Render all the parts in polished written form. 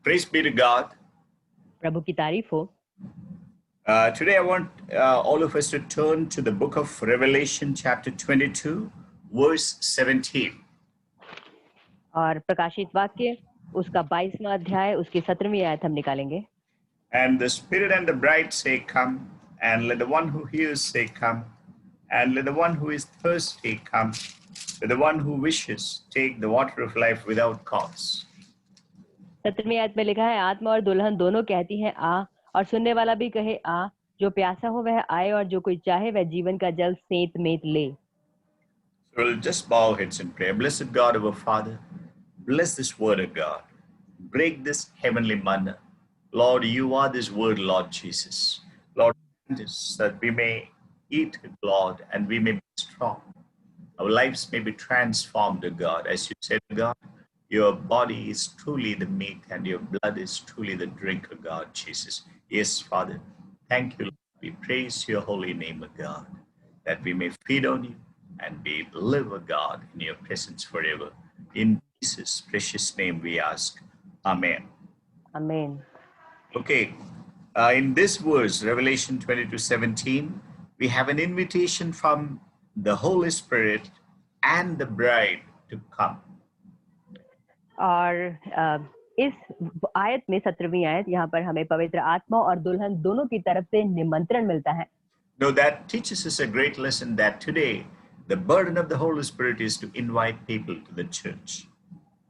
Praise be to God. प्रभु की तारीफ हो। Today I want all of us to turn to the book of Revelation chapter 22 verse 17. और प्रकाशित वाक्य उसका 22वां अध्याय उसकी 17वीं आयत हम निकालेंगे। And the Spirit and the bride say, come, and let the one who hears say, come, and let the one who is thirsty come, let the one who wishes take the water of life without cost. 17वीं आयत में लिखा है, आत्मा और दुल्हन दोनों कहती हैं आ, और सुनने वाला भी कहे आ, जो प्यासा हो वह आए और जो कोई चाहे वह जीवन का जल सेंत मेंत ले। So we'll just bow our heads and pray. Blessed God, our Father, bless this word of God. Break this heavenly manna. Lord, you are this word, Lord Jesus. Lord, grant us that we may eat it, Lord, and we may be strong. Our lives may be transformed, O God. As you said, God, your body is truly the meat and your blood is truly the drink, O God, Jesus. Yes, Father. Thank you, Lord. We praise your holy name, O God, that we may feed on you and we live, O God, in your presence forever. In Jesus' precious name we ask. Amen. Amen. Okay, in this verse, Revelation 22:17, we have an invitation from the Holy Spirit and the bride to come. और इस आयत में 17वीं आयत यहाँ पर हमें पवित्र आत्मा और दुल्हन दोनों की तरफ से निमंत्रण मिलता है। Now that teaches us a great lesson that today the burden of the Holy Spirit is to invite people to the church.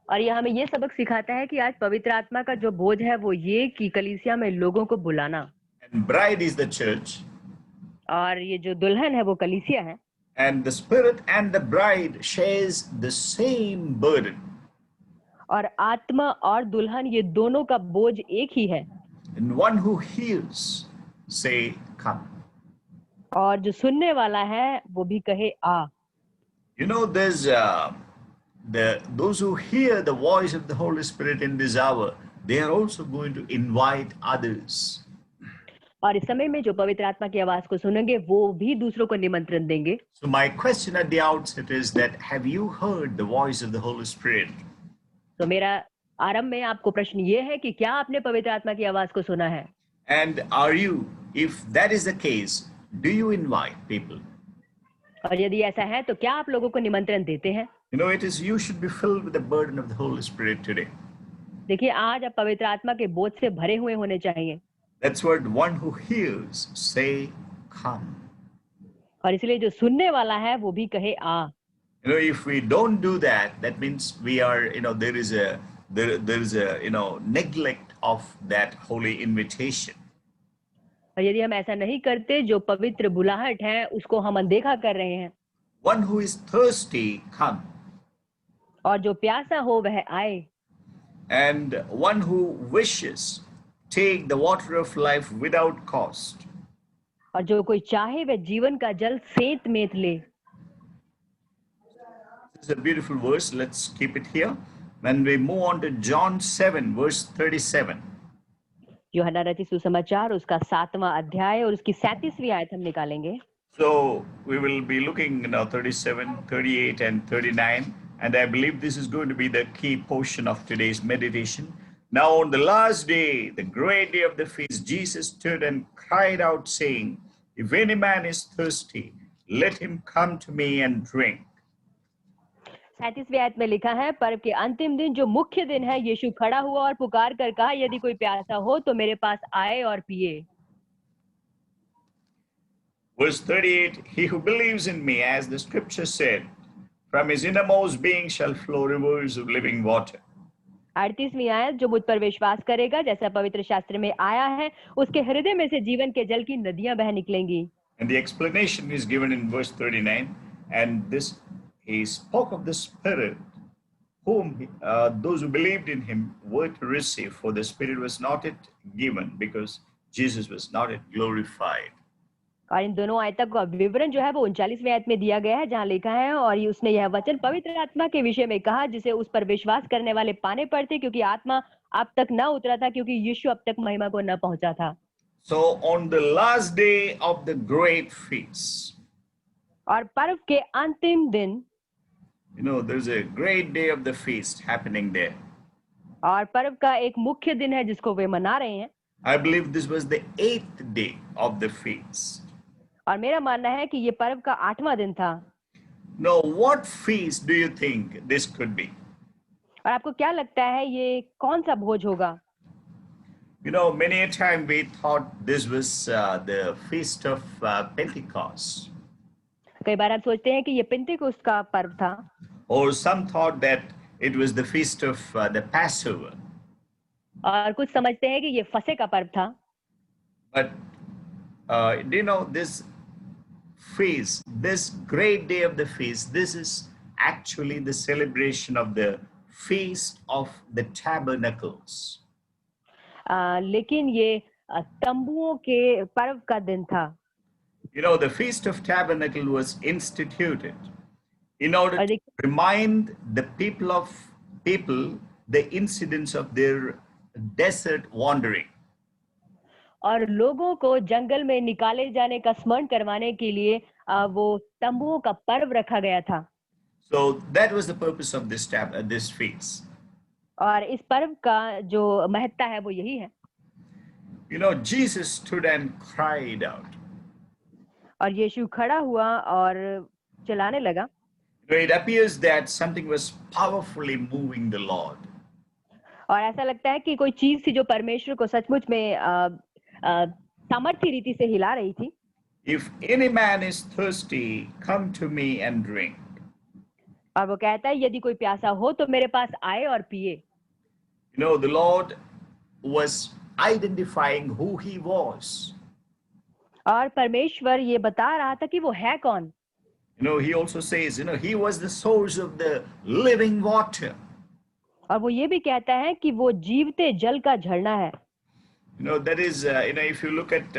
और यह हमें ये सबक सिखाता है कि आज पवित्र आत्मा का जो बोझ है वो ये कि कलीसिया में लोगों को बुलाना। And bride is the church. और ये जो दुल्हन है वो कलीसिया है। And the Spirit and the bride shares the same burden. और आत्मा और दुल्हन ये दोनों का बोझ एक ही है। And one who hears say, come. और जो सुनने वाला है वो भी कहे आ। You know, there's those who hear the voice of the Holy Spirit in this hour, they are also going to invite others. और इस समय में जो पवित्र आत्मा की आवाज को सुनेंगे वो भी दूसरों को निमंत्रण देंगे। So my question at the outset is that have you heard the voice of the Holy Spirit? तो मेरा आरंभ में आपको प्रश्न ये है कि क्या आपने पवित्र आत्मा की आवाज को सुना है? And are you, if that is the case, do you invite people? और यदि ऐसा है तो क्या आप लोगों को निमंत्रण देते हैं? You know, it is you should be filled with the burden of the Holy Spirit today. देखिए आज आप पवित्र आत्मा के बोझ से भरे हुए होने चाहिए। That's what one who hears say, come. और इसलिए जो सुनने वाला है वो भी कहे आ। You know, if we don't do that, that means we are, you know, there is a you know, neglect of that holy invitation. और यदि हम ऐसा नहीं करते, जो पवित्र बुलाहट है उसको हम अनदेखा कर रहे हैं। One who is thirsty, come. और जो प्यासा हो वह आए। And one who wishes, take the water of life without cost. और जो कोई चाहे वह जीवन का जल सेंत मेंत ले। This is a beautiful verse. Let's keep it here. When we move on to John 7, verse 37. यूहन्ना रचित सुसमाचार उसका 7वां अध्याय और उसकी 37वीं आयत हम निकालेंगे। So we will be looking now 37, 38, and 39. And I believe this is going to be the key portion of today's meditation. Now on the last day, the great day of the feast, Jesus stood and cried out, saying, if any man is thirsty, let him come to me and drink. 37वीं आयत में लिखा है, पर्व के अंतिम दिन जो मुख्य दिन है, यीशु खड़ा हुआ और पुकार कर कहा, यदि कोई प्यासा हो तो मेरे पास आए और पिए। Verse 38, he who believes in me, as the scripture said, from his innermost being shall flow rivers of living water. 38वीं आयत, जो मुझ पर विश्वास करेगा, जैसा पवित्र शास्त्र में आया है, उसके हृदय में से जीवन के जल की नदियां बह निकलेंगी। And the explanation is given in verse 39, and this he spoke of the Spirit, whom those who believed in him were to receive, for the Spirit was not yet given, because Jesus was not yet glorified. और इन दोनों आयतों का विवरण जो है वो 39वीं आयत में दिया गया है, जहां लिखा है, और उसने यह वचन पवित्र आत्मा के विषय में कहा, जिसे उस पर विश्वास करने वाले पाने पड़ते, क्योंकि आत्मा अब तक न उतरा था, क्योंकि यीशु अब तक महिमा को न पहुंचा था। So on the last day of the great feast, और पर्व के अंतिम दिन, you know, there's a great day of the feast happening there. और पर्व का एक मुख्य दिन है जिसको वे मना रहे हैं। I believe this was the 8th day of the feast. और मेरा मानना है कि ये पर्व का 8वां दिन था। Now, what feast do you think this could be? और आपको क्या लगता है ये कौन सा भोज होगा? You know, many a time we thought this was the feast of Pentecost, कई बार हम सोचते हैं कि ये पिन्तेकुस्त का पर्व था, or some thought that it was the feast of the Passover. और कुछ समझते हैं कि ये फसह का पर्व था। But do you know this feast, this great day of the feast, this is actually the celebration of the Feast of the Tabernacles. लेकिन ये तंबुओं के पर्व का दिन था। You know, the Feast of Tabernacle was instituted in order और to remind the people the incidents of their desert wandering. और लोगों को जंगल में निकाले जाने का स्मरण करवाने के लिए वो तंबुओं का पर्व रखा गया था। So that was the purpose of this feast. और इस पर्व का जो महत्ता है वो यही है। You know, Jesus stood and cried out. और यीशु खड़ा हुआ और चिल्लाने लगा। It appears that something was powerfully moving the Lord. और ऐसा लगता है कि कोई चीज थी जो परमेश्वर को सचमुच में सामर्थ्य रीति से हिला रही थी। If any man is thirsty, come to me and drink. और वो कहता है यदि कोई प्यासा हो तो मेरे पास आए और पिए। You know, the Lord was identifying who he was. और परमेश्वर ये बता रहा था कि वो है कौन। You know, he also says, you know, he was the source of the living water. और वो ये भी कहता है कि वो जीवते जल का झरना है। You know, that is, you know, if you look at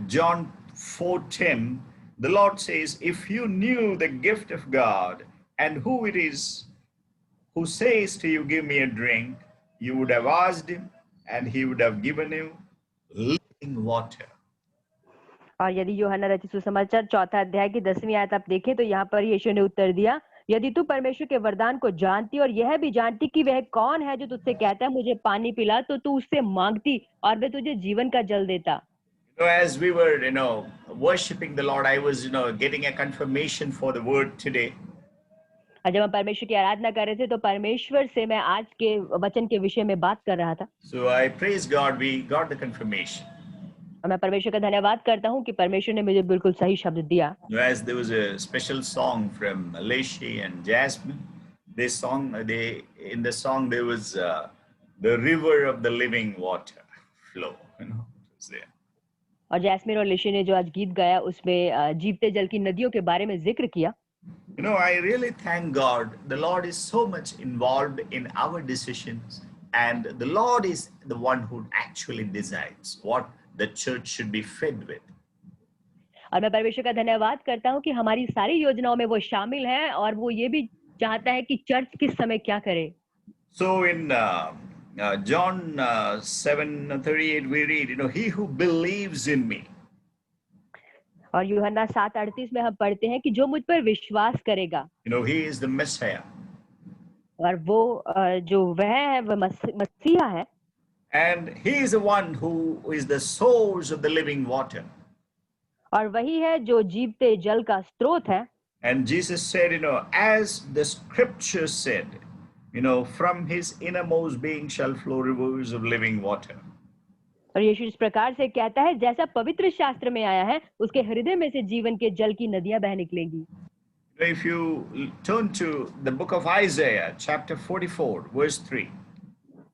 John 4:10, the Lord says, if you knew the gift of God and who it is who says to you, give me a drink, you would have asked him and he would have given you living water. और यदि यूहन्ना रचित सुसमाचार 4 अध्याय की 10वीं आयत आप देखें तो यहाँ पर यीशु ने उत्तर दिया, यदि तू परमेश्वर के वरदान को जानती और यह भी जानती कि वह कौन है जो तुझसे कहता है मुझे पानी पिला, तो तू उससे मांगती और वह तुझे जीवन का जल देता। You know, as we were, you know, worshiping the Lord, I was, you know, getting a confirmation for the word today. और जब हम परमेश्वर की आराधना कर रहे थे तो परमेश्वर से मैं आज के वचन के विषय में बात कर रहा था। So I praise God, we got the confirmation. और मैं परमेश्वर का धन्यवाद करता हूँ कि परमेश्वर ने मुझे बिल्कुल सही शब्द दिया। As there was a special song from Leslie and Jasmine, this song, in the song there was the river of the living water flow. You know, it was there. और जैस्मिन और लिशी ने जो आज गीत गाया उसमें जीवते जल की नदियों के बारे में जिक्र किया। You know, I really thank God. The Lord is so much involved in our decisions, and the Lord is the one who actually decides what the church should be fed with. और मैं परमेश्वर का धन्यवाद करता हूँ कि हमारी सारी योजनाओं में वो शामिल है और वो ये भी चाहता है कि चर्च किस समय क्या करे। So in John 7:38 we read, you know, he who believes in me. और यूहन्ना 7:38 में हम पढ़ते हैं कि जो मुझ पर विश्वास करेगा। You know, he is the Messiah. और वो जो वह है वह मसीहा है। And he is the one who is the source of the living water. और वही है जो जीवते जल का स्रोत है। And Jesus said, you know, as the scripture said, you know, from his innermost being shall flow rivers of living water. और यीशु इस प्रकार से कहता है जैसा पवित्र शास्त्र में आया है उसके हृदय में से जीवन के जल की नदियां बह निकलेंगी। If you turn to the book of Isaiah, chapter 44, verse 3.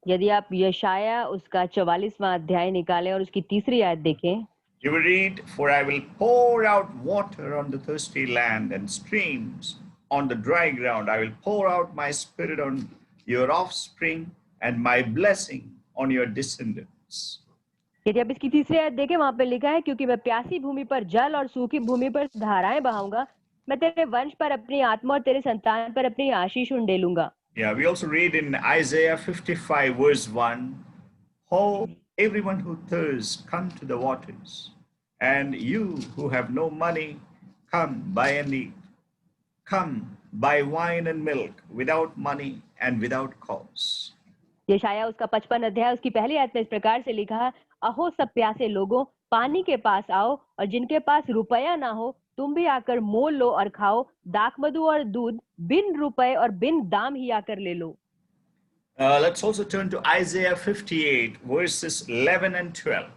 यदि आप यशाया उसका 44वां अध्याय निकालें और उसकी 3री आयत देखें, You will read, for I will pour out water on the thirsty land and streams on the dry ground. I will pour out my spirit on your offspring and my blessing on your descendants. यदि आप इसकी 3री आयत देखें वहां पे लिखा है, क्योंकि मैं प्यासी भूमि पर जल और सूखी भूमि पर धाराएं बहाऊंगा, मैं तेरे वंश पर अपनी आत्मा और तेरे संतान पर अपनी आशीष उंडेलूंगा। Yeah, we also read in Isaiah 55 verse 1, oh, everyone who thirsts, come to the waters, and you who have no money, come buy and eat. Come buy wine and milk without money and without cost. यशायाह उसका 55 अध्याय उसकी पहली आयत में इस प्रकार से लिखा है, अहो सब प्यासे लोगों, पानी के पास आओ, और जिनके पास रुपया ना हो तुम भी आकर मोल लो और खाओ, दाख मधु और दूध बिन रुपए और बिन दाम ही आकर ले लो। Let's also turn to Isaiah 58, verses 11 and 12.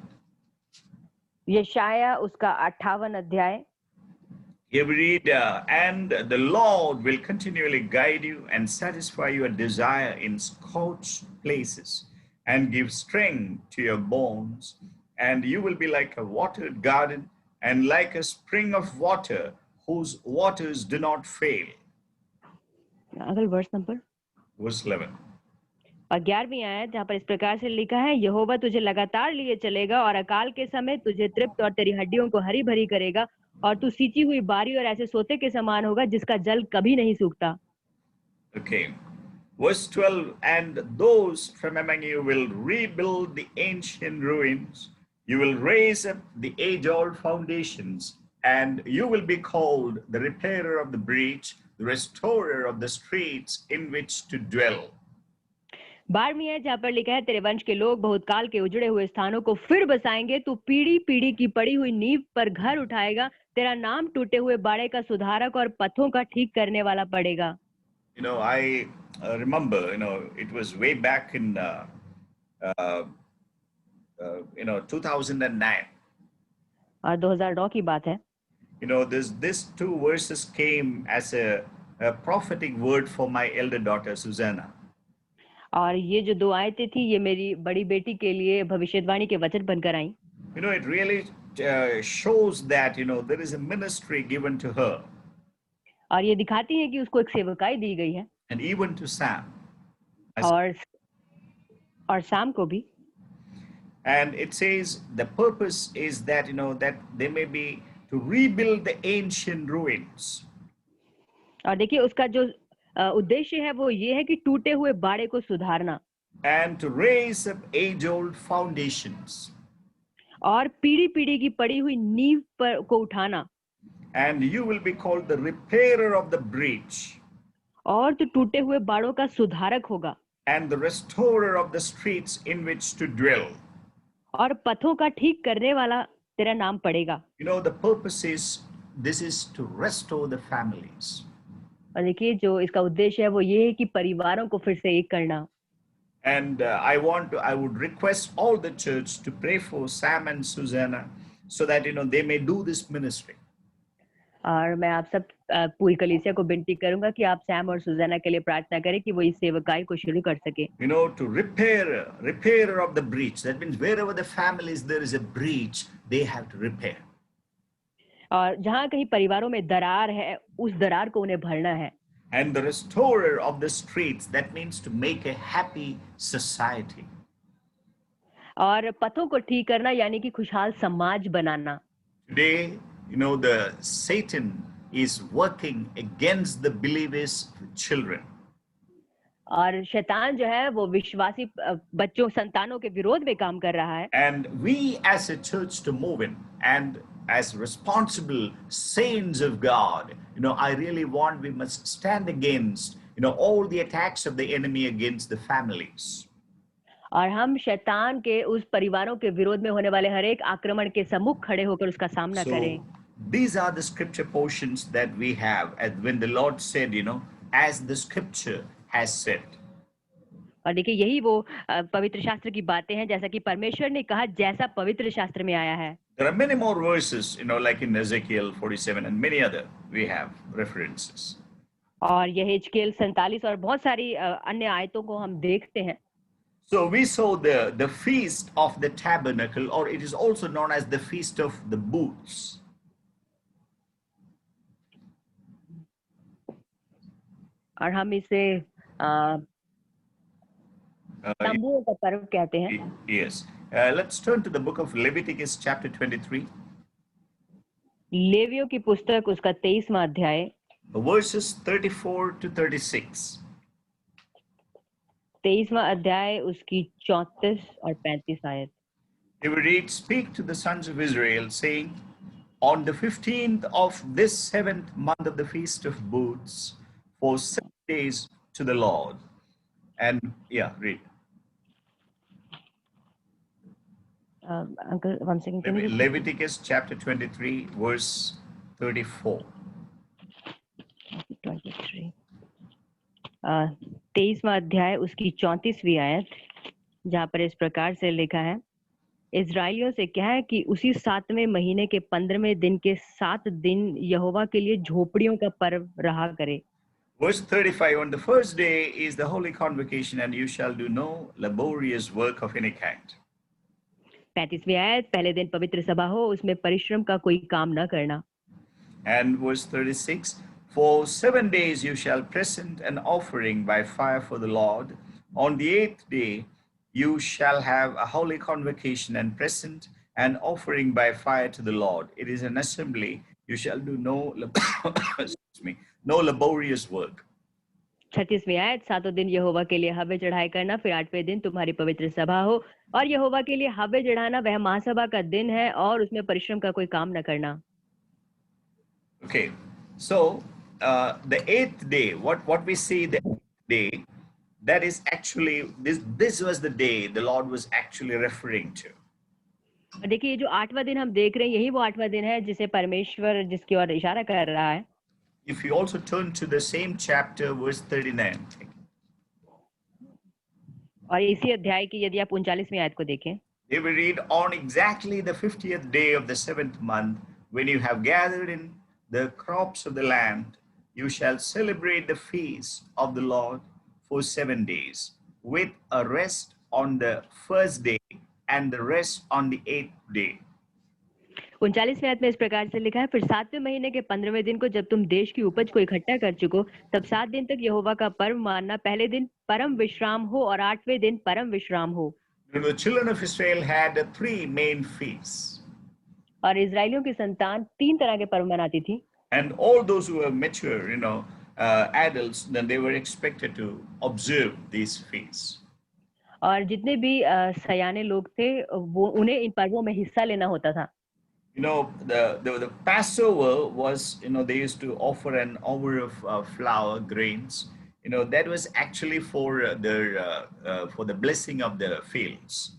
यशायाह उसका 58 अध्याय। Here we read, and the Lord will continually guide you and satisfy your desire in scorched places and give strength to your bones. And you will be like a watered garden and like a spring of water whose waters do not fail. अगल verse number Verse 11. और 11वीं आयत जहाँ पर इस प्रकार से लिखा है, यहोवा तुझे लगातार लिए चलेगा और अकाल के समय तुझे तृप्त और तेरी हड्डियों को हरी भरी करेगा, और तू सींची हुई बारी और ऐसे सोते के समान होगा जिसका जल कभी नहीं सूखता। Okay. Verse 12, and those from among you will rebuild the ancient ruins. You will raise up the age old foundations, and you will be called the repairer of the breach, the restorer of the streets in which to dwell. 12वीं है जहाँ पर लिखा है, तेरे वंश के लोग बहुत काल के उजड़े हुए स्थानों को फिर बसाएंगे, तू पीढ़ी पीढ़ी की पड़ी हुई नींव पर घर उठाएगा, तेरा नाम टूटे हुए बाड़े का सुधारक और पथों का ठीक करने वाला पड़ेगा। I remember, it was way back in, uh, 2009. और 2009 की बात है। This two verses came as a prophetic word for my elder daughter, Susanna. और ये जो 2 आयतें थी ये मेरी बड़ी बेटी के लिए भविष्यवाणी के वचन बनकर आई। It really shows that, there is a ministry given to her और ये दिखाती है कि उसको एक सेवकाई दी गई है, and even to Sam. और शाम को भी। And it says the purpose is that, that they may be to rebuild the ancient ruins. और देखिए उसका जो उद्देश्य है वो ये है कि टूटे हुए बाड़े को सुधारना and to raise up age-old foundations. और पीढ़ी-पीढ़ी की पड़ी हुई नींव पर को उठाना। And you will be called the repairer of the breach. और तो टूटे हुए बाड़ों का सुधारक होगा। And the restorer of the streets in which to dwell. और पथों का ठीक करने वाला तेरा नाम पड़ेगा। The purpose is, this is to restore the families. और देखिए जो इसका उद्देश्य है वो ये है कि परिवारों को फिर से एक करना। And I would request all the church to pray for Sam and Susanna so that, they may do this ministry. और मैं आप सब पूरी कलीसिया को विनती करूंगा कि आप सैम और सुजाना के लिए प्रार्थना करें कि वो इस सेवकाई को शुरू कर सके। To repairer of the breach. That means wherever the families there is a breach, they have to repair. और जहाँ कहीं परिवारों में दरार है, उस दरार को उन्हें भरना है। And the restorer of the streets, that means to make a happy society. और पथों को ठीक करना यानी कि खुशहाल समाज बनाना। Today, the Satan is working against the believers' children. और शैतान जो है वो विश्वासी बच्चों संतानों के विरोध में काम कर रहा है। And we as a church to move in, and as responsible saints of God, I really want we must stand against, all the attacks of the enemy against the families. और हम शैतान के उस परिवारों के विरोध में होने वाले हर एक आक्रमण के सम्मुख खड़े होकर उसका सामना करें। These are the scripture portions that we have, and when the Lord said, as the scripture has said. और देखिए यही वो पवित्र शास्त्र की बातें हैं, जैसा कि परमेश्वर ने कहा, जैसा पवित्र शास्त्र में आया है। There are many more verses, like in Ezekiel 47 and many other we have references. और यह हिजकियेल 47 और बहुत सारी अन्य आयतों को हम देखते हैं। So we saw the feast of the tabernacle, or it is also known as the feast of the booths. और हम इसे तंबुओं का पर्व कहते हैं। Yes. Let's turn to the book of Leviticus chapter 23. लेवियों की पुस्तक उसका 23वां अध्याय verses 34 to 36. 23वां अध्याय उसकी 34 और 35 आयत। He will read, speak to the sons of Israel, saying, on the 15th of this 7th month of the feast of booths, for 7 days to the Lord. And read. Uncle, 1 second, can you repeat? Leviticus chapter 23, verse 34. 23 23वां अध्याय उसकी 34वीं आयत, जहाँ पर इस प्रकार से लिखा है, इजराइलियों से क्या है कि उसी 7वें महीने के 15वें दिन के 7 दिन यहोवा के लिए झोपड़ियों का पर्व रहा करे। Verse 35, on the first day is the holy convocation, and you shall do no laborious work of any kind. 35वीं आयत, पहले दिन पवित्र सभा हो, उसमें परिश्रम का कोई काम न करना। And verse 36, for 7 days you shall present an offering by fire for the Lord. On the 8th day you shall have a holy convocation and present an offering by fire to the Lord. It is an assembly. You shall do no laborious work. 36वीं आयत, 7 दिन यहोवा के लिए हव्य चढ़ाई करना, फिर 8वें दिन तुम्हारी पवित्र सभा हो, और यहोवा के लिए हव्य चढ़ाना वह महासभा का दिन है, और उसमें परिश्रम का कोई काम न करना। Okay, so the 8th day, what we see the 8th day, that is actually this was the day the Lord was actually referring to. और देखिए, ये जो 8वां दिन हम देख रहे हैं, यही वो 8वां दिन है जिसे परमेश्वर जिसकी ओर इशारा कर रहा है। If you also turn to the same chapter, verse 39. और इसी अध्याय की यदि आप 39वीं आयत को देखें, They will read, on exactly the 50th day of the 7th month, when you have gathered in the crops of the land, you shall celebrate the feast of the Lord for 7 days, with a rest on the first day and the rest on the 8th day. 39वीं आयत में इस प्रकार से लिखा है, फिर 7वें महीने के 15वें दिन को जब तुम देश की उपज को इकट्ठा कर चुको, तब 7 दिन तक यहोवा का पर्व मानना, पहले दिन परम विश्राम हो और 8वें दिन परम विश्राम हो। The children of Israel had 3 main feasts. और इजराइलियों की संतान 3 तरह के पर्व मनाती थी। And all those who were mature, adults, then they were expected to observe these feasts. और जितने भी सयाने लोग थे, वो उन्हें इन पर्वों में हिस्सा लेना होता था। The Passover was, they used to offer an hour of flour, grains. That was actually for for the blessing of the fields.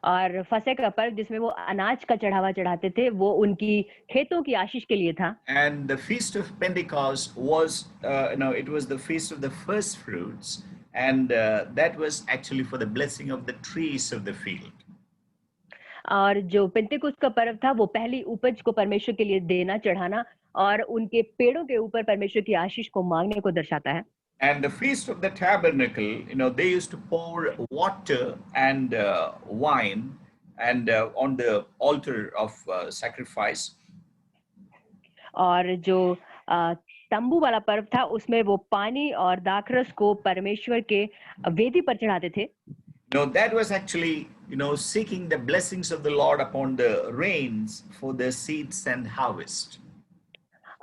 और फसह का पर्व जिसमें वो अनाज का चढ़ावा चढ़ाते थे, वो उनकी खेतों की आशीष के लिए था। And the feast of Pentecost was, it was the feast of the first fruits, and that was actually for the blessing of the trees of the field. और जो पेंतेकुस्त का पर्व था, वो पहली उपज को परमेश्वर के लिए देना, चढ़ाना, और उनके पेड़ों के ऊपर परमेश्वर की आशीष को मांगने को दर्शाता है। And the feast of the tabernacle, they used to pour water and wine and on the altar of sacrifice. और जो तंबू वाला पर्व था, उसमें वो पानी और दाखरस को परमेश्वर के वेदी पर चढ़ाते थे। That was actually, seeking the blessings of the Lord upon the rains for the seeds and harvest.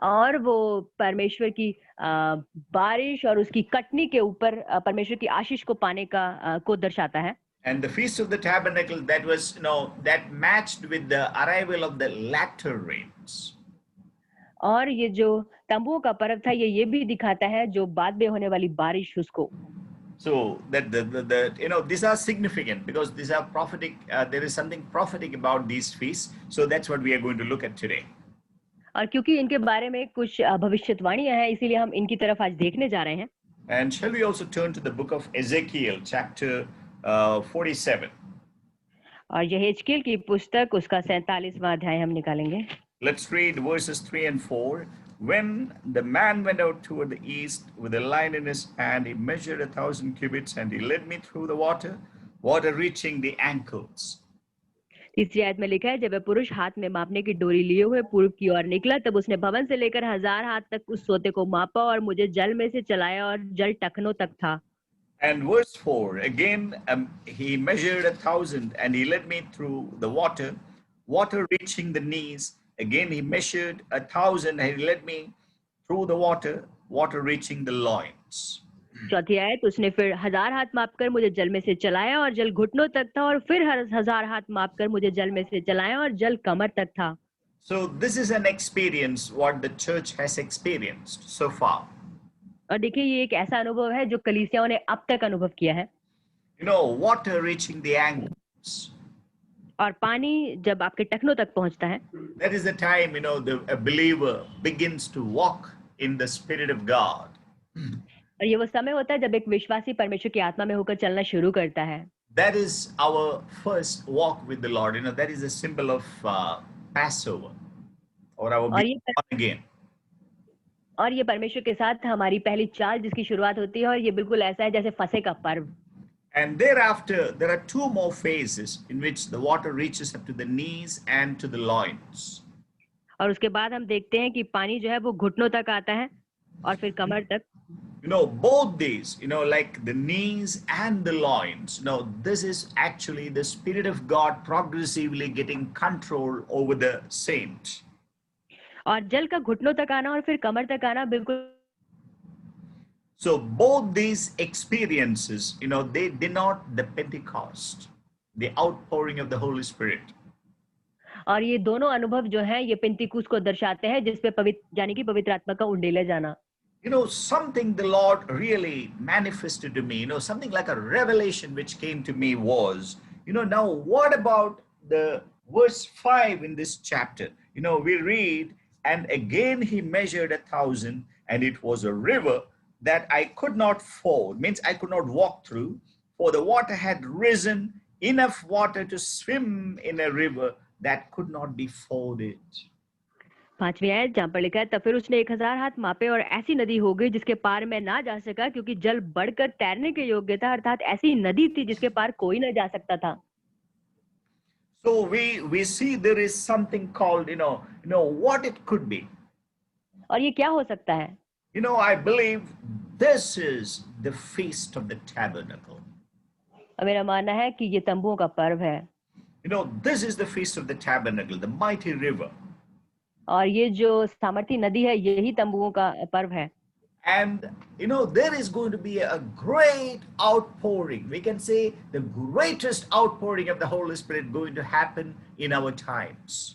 और वो परमेश्वर की बारिश और उसकी कटनी के ऊपर परमेश्वर की आशीष को पाने को दर्शाता है। And the feast of the tabernacle, that was, that matched with the arrival of the latter rains. और ये जो तंबुओं का पर्व था, ये भी दिखाता है जो बाद में होने वाली बारिश उसको। So that these are significant because these are prophetic. There is something prophetic about these feasts. So that's what we are going to look at today. और क्योंकि इनके बारे में कुछ भविष्यवाणियां हैं, इसीलिए हम इनकी तरफ आज देखने जा रहे हैं। And shall we also turn to the book of Ezekiel, chapter 47? और यहेजकेल की पुस्तक उसका 47वां अध्याय हम निकालेंगे। Let's read verses 3 and 4. When the man went out toward the east with a line in his hand, he measured 1,000 cubits, and he led me through the water reaching the ankles. तीसरी आयत में लिखा है, जब वह पुरुष हाथ में मापने की डोरी लिए हुए पूर्व की ओर निकला, तब उसने भवन से लेकर 1000 हाथ तक उस सोते को मापा और मुझे जल में से चलाया, और जल टखनों तक था। And verse 4, again he measured 1,000, and he led me through the water reaching the knees. Again he measured 1,000, and he led me through the water reaching the loins. चौथी आयत, उसने फिर 1000 हाथ मापकर मुझे जल में से चलाया, और जल घुटनों तक था, और फिर 1000 हाथ मापकर मुझे जल में से चलाया, और जल कमर तक था। So this is an experience what the church has experienced so far. और देखिए, ये एक ऐसा अनुभव है जो कलीसियाओं ने अब तक अनुभव किया है। Water reaching the ankles. और पानी जब आपके टखनों तक पहुंचता है, that is the time, a believer begins to walk in the Spirit of God. और ये वो समय होता है जब एक विश्वासी परमेश्वर की आत्मा में होकर चलना शुरू करता है। That is our first walk with the Lord. That is a symbol of Passover or our और being ये born again. और ये परमेश्वर के साथ हमारी पहली चाल जिसकी शुरुआत होती है, और ये बिल्कुल ऐसा है जैसे फसह का पर्व। And thereafter, there are two more phases in which the water reaches up to the knees and to the loins. और उसके बाद हम देखते हैं कि पानी जो है वो घुटनों तक आता है और फिर कमर तक। Both these, like the knees and the loins, this is actually the Spirit of God progressively getting control over the saint. और जल का घुटनों तक आना और फिर कमर तक आना बिल्कुल। So both these experiences, they denote the Pentecost, the outpouring of the Holy Spirit. और ये दोनों अनुभव जो हैं ये पेंतिकुस्त को दर्शाते हैं, जिसपे पवित्र यानी कि पवित्र आत्मा का उंडेले जाना। Something the Lord really manifested to me, something like a revelation which came to me was, now what about the verse 5 in this chapter? We read, and again he measured 1,000, and it was a river that I could not ford, means I could not walk through, for the water had risen enough water to swim in a river that could not be forded. 5वीं आयत जहाँ पर लिखा है, तब फिर उसने 1000 हाथ मापे और ऐसी नदी हो गई जिसके पार मैं ना जा सका, क्योंकि जल बढ़कर तैरने के योग्य था, अर्थात ऐसी नदी थी जिसके पार कोई न जा सकता था। So we see there is something called, what it could be. और ये क्या हो सकता है? I believe this is the feast of the tabernacle. मेरा मानना है कि ये तंबुओं का पर्व है। This is the feast of the tabernacle, the mighty river. और ये जो सामर्थी नदी है, यही तंबुओं का पर्व है। And there is going to be a great outpouring. We can say the greatest outpouring of the Holy Spirit going to happen in our times.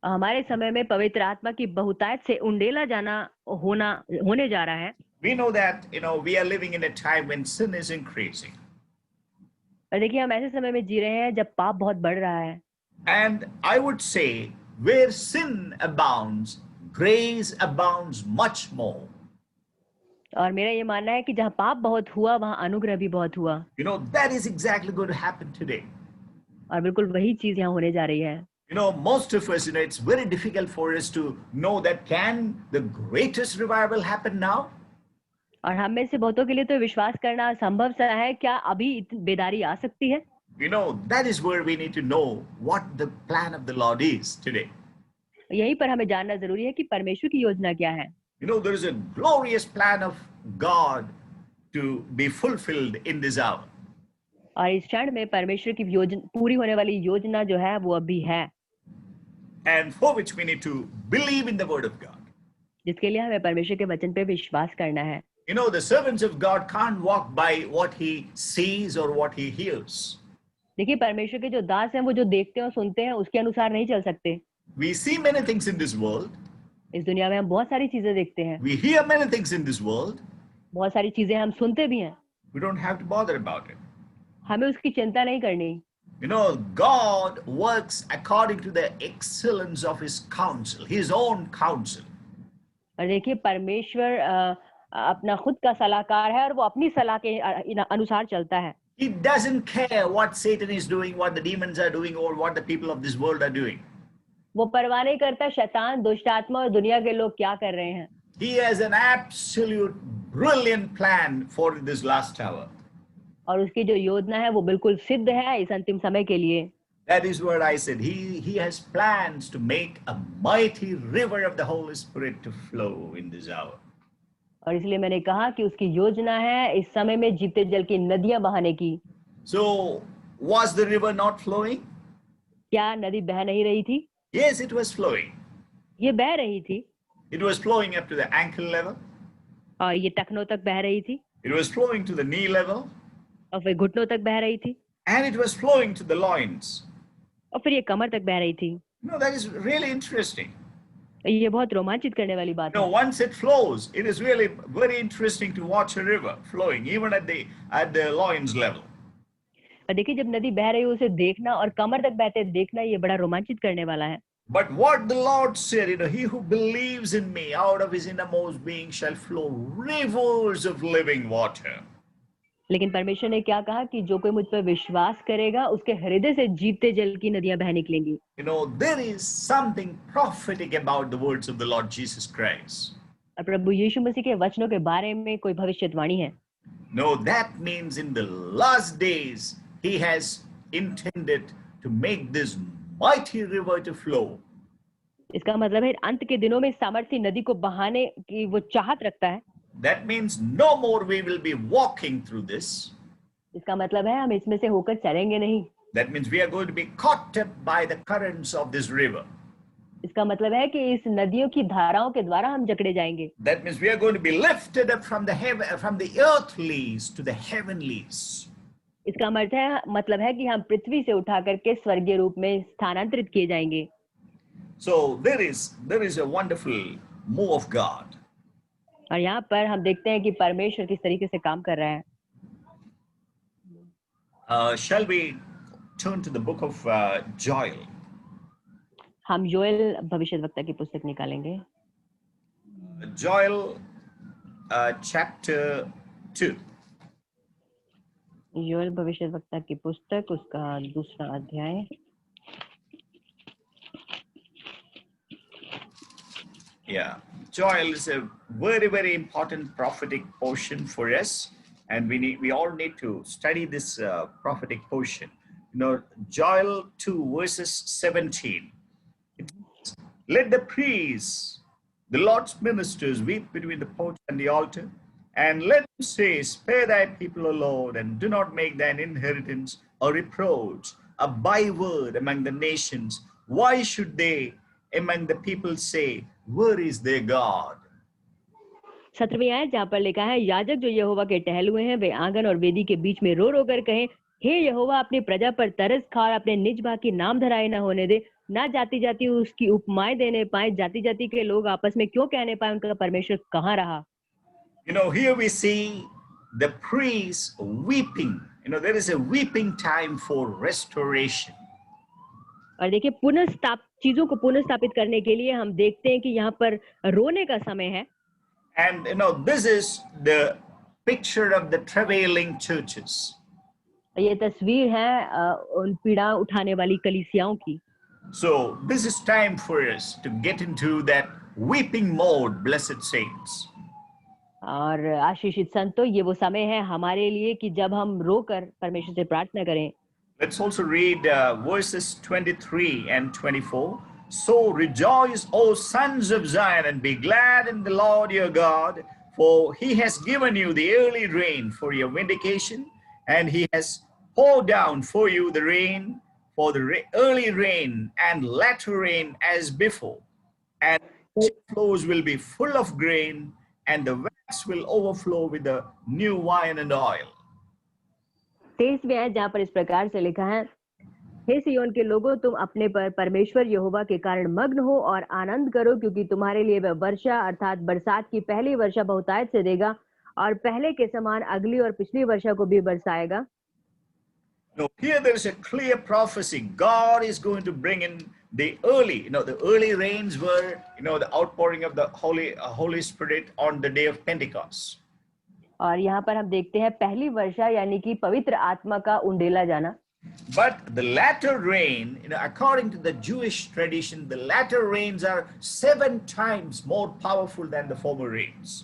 हमारे समय में पवित्र आत्मा की बहुतायत से उंडेला जाना होने जा रहा है। We know that we are living in a time when sin is increasing. और देखिए, हम ऐसे समय में जी रहे हैं जब पाप बहुत बढ़ रहा है। And I would say where sin abounds, grace abounds much more. और मेरा ये मानना है कि जहाँ पाप बहुत हुआ वहाँ अनुग्रह भी बहुत हुआ। That is exactly going to happen today. और बिल्कुल वही चीज यहाँ होने जा रही है। Most of us, it's very difficult for us to know that can the greatest revival happen now? और हम में से बहुतों के लिए तो विश्वास करना संभव सा है, क्या अभी बेदारी आ सकती है? That is where we need to know what the plan of the Lord is today. यहीं पर हमें जानना जरूरी है कि परमेश्वर की योजना क्या है। There is a glorious plan of God to be fulfilled in this hour. और इस क्षण में परमेश्वर की योजना, पूरी होने वाली योजना जो है वो अभी है। And for which we need to believe in the word of God. जिसके लिए हमें परमेश्वर के वचन पे विश्वास करना है। The servants of God can't walk by what he sees or what he hears. देखिए, परमेश्वर के जो दास हैं वो जो देखते हैं और सुनते हैं उसके अनुसार नहीं चल सकते। We see many things in this world. इस दुनिया में हम बहुत सारी चीजें देखते हैं। We hear many things in this world. बहुत सारी चीजें हम सुनते भी हैं। We don't have to bother about it. हमें उसकी चिंता नहीं करनी। God works according to the excellence of his counsel, his own counsel. और देखिए, परमेश्वर अपना खुद का सलाहकार है और वो अपनी सलाह के अनुसार चलता है। He doesn't care what Satan is doing, what the demons are doing, or what the people of this world are doing. वो परवाह नहीं करता शैतान, दुष्ट आत्मा और दुनिया के लोग क्या कर रहे हैं। He has an absolute brilliant plan for this last hour. और उसकी जो योजना है वो बिल्कुल सिद्ध है इस अंतिम समय के लिए। That is what I said. He has plans to make a mighty river of the Holy Spirit to flow in this hour. और इसलिए मैंने कहा कि उसकी योजना है इस समय में जीते जल की नदियां बहाने की। So was the river not flowing? क्या नदी बह नहीं रही थी? Yes, it was flowing. ये बह रही थी। It was flowing up to the ankle level. और ये टखनों तक बह रही थी। It was flowing to the knee level. और फिर घुटनों तक बह रही थी। And it was flowing to the loins. और फिर ये कमर तक बह रही थी। That is really interesting. ये बहुत रोमांचित करने वाली बात है। Once it flows, it is really very interesting to watch a river flowing, even at the loins level. और देखिए जब नदी बह रही हो उसे देखना और कमर तक बहते देखना ये बड़ा रोमांचित करने वाला है। But what the Lord said, he who believes in me, out of his innermost being shall flow rivers of living water. लेकिन परमेश्वर ने क्या कहा कि जो कोई मुझ पर विश्वास करेगा उसके हृदय से जीवते जल की नदियां बह निकलेंगी। There is something prophetic about the words of the Lord Jesus Christ. और प्रभु यीशु मसीह के वचनों के बारे में कोई भविष्यवाणी है। No, that means in the last days, he has intended to make this mighty river to flow. इसका मतलब है अंत के दिनों में सामर्थी नदी को बहाने की वो चाहत रखता है। That means no more we will be walking through this. इसका मतलब है हम इसमें से होकर चलेंगे नहीं। That means we are going to be caught up by the currents of this river. इसका मतलब है कि इस नदियों की धाराओं के द्वारा हम जकड़े जाएंगे। That means we are going to be lifted up from the earthlies to the heavenlies. इसका मतलब है कि हम पृथ्वी से उठा करके स्वर्गीय रूप में स्थानांतरित किए जाएंगे। So there is a wonderful move of God. और यहाँ पर हम देखते हैं कि परमेश्वर किस तरीके से काम कर रहा है। Shall we turn to the book of Joel? हम योएल भविष्यद्वक्ता की पुस्तक निकालेंगे। Joel chapter 2. योएल भविष्यद्वक्ता की पुस्तक उसका 2 अध्याय। Yeah, Joel is a very, very important prophetic portion for us, and we all need to study this prophetic portion. Joel 2 verses 17. Let the priests, the Lord's ministers, weep between the porch and the altar, and let them say, spare thy people, O Lord, and do not make thine inheritance a reproach, a byword among the nations. Why should they among the people say, where is their God? 17वीं आयत जहाँ पर लिखा है, याजक जो यहोवा के टहलुए हैं वे आंगन और वेदी के बीच में रो रो कर कहें, हे यहोवा अपनी प्रजा पर तरस खा और अपने निज भाग की नाम धराई न होने दे, ना जाति जाति उसकी उपमाएं देने पाए, जाति जाति के लोग आपस में क्यों कहने पाए उनका परमेश्वर कहाँ रहा। Here we see the priests weeping. There is a weeping time for restoration. और देखिए चीजों को पुनर्स्थापित करने के लिए हम देखते हैं कि यहाँ पर रोने का समय है। And this is the picture of the travailing churches. ये तस्वीर है उन पीड़ा उठाने वाली कलीसियाओं की। So this is time for us to get into that weeping mode, blessed saints. और आशीषित संतो, ये वो समय है हमारे लिए कि जब हम रोकर परमेश्वर से प्रार्थना करें। Let's also read verses 23 and 24. So rejoice, O sons of Zion, and be glad in the Lord your God, for he has given you the early rain for your vindication, and he has poured down for you the rain, for the early rain and latter rain as before. And the floors will be full of grain, and the vats will overflow with the new wine and oil. 23वें आयत जहाँ पर इस प्रकार से लिखा है, हे सिय्योन के लोगों, तुम अपने पर परमेश्वर यहोवा के कारण मग्न हो और आनंद करो, क्योंकि तुम्हारे लिए वह वर्षा अर्थात बरसात की पहली वर्षा बहुतायत से देगा और पहले के समान अगली और पिछली वर्षा को भी बरसाएगा। Now, here there is a clear prophecy. God is going to bring in the early rains were, the outpouring of the Holy Spirit on the day of Pentecost. और यहाँ पर हम देखते हैं पहली वर्षा यानी कि पवित्र आत्मा का उंडेला जाना। But the latter rain, according to the Jewish tradition, the latter rains are 7 times more powerful than the former rains.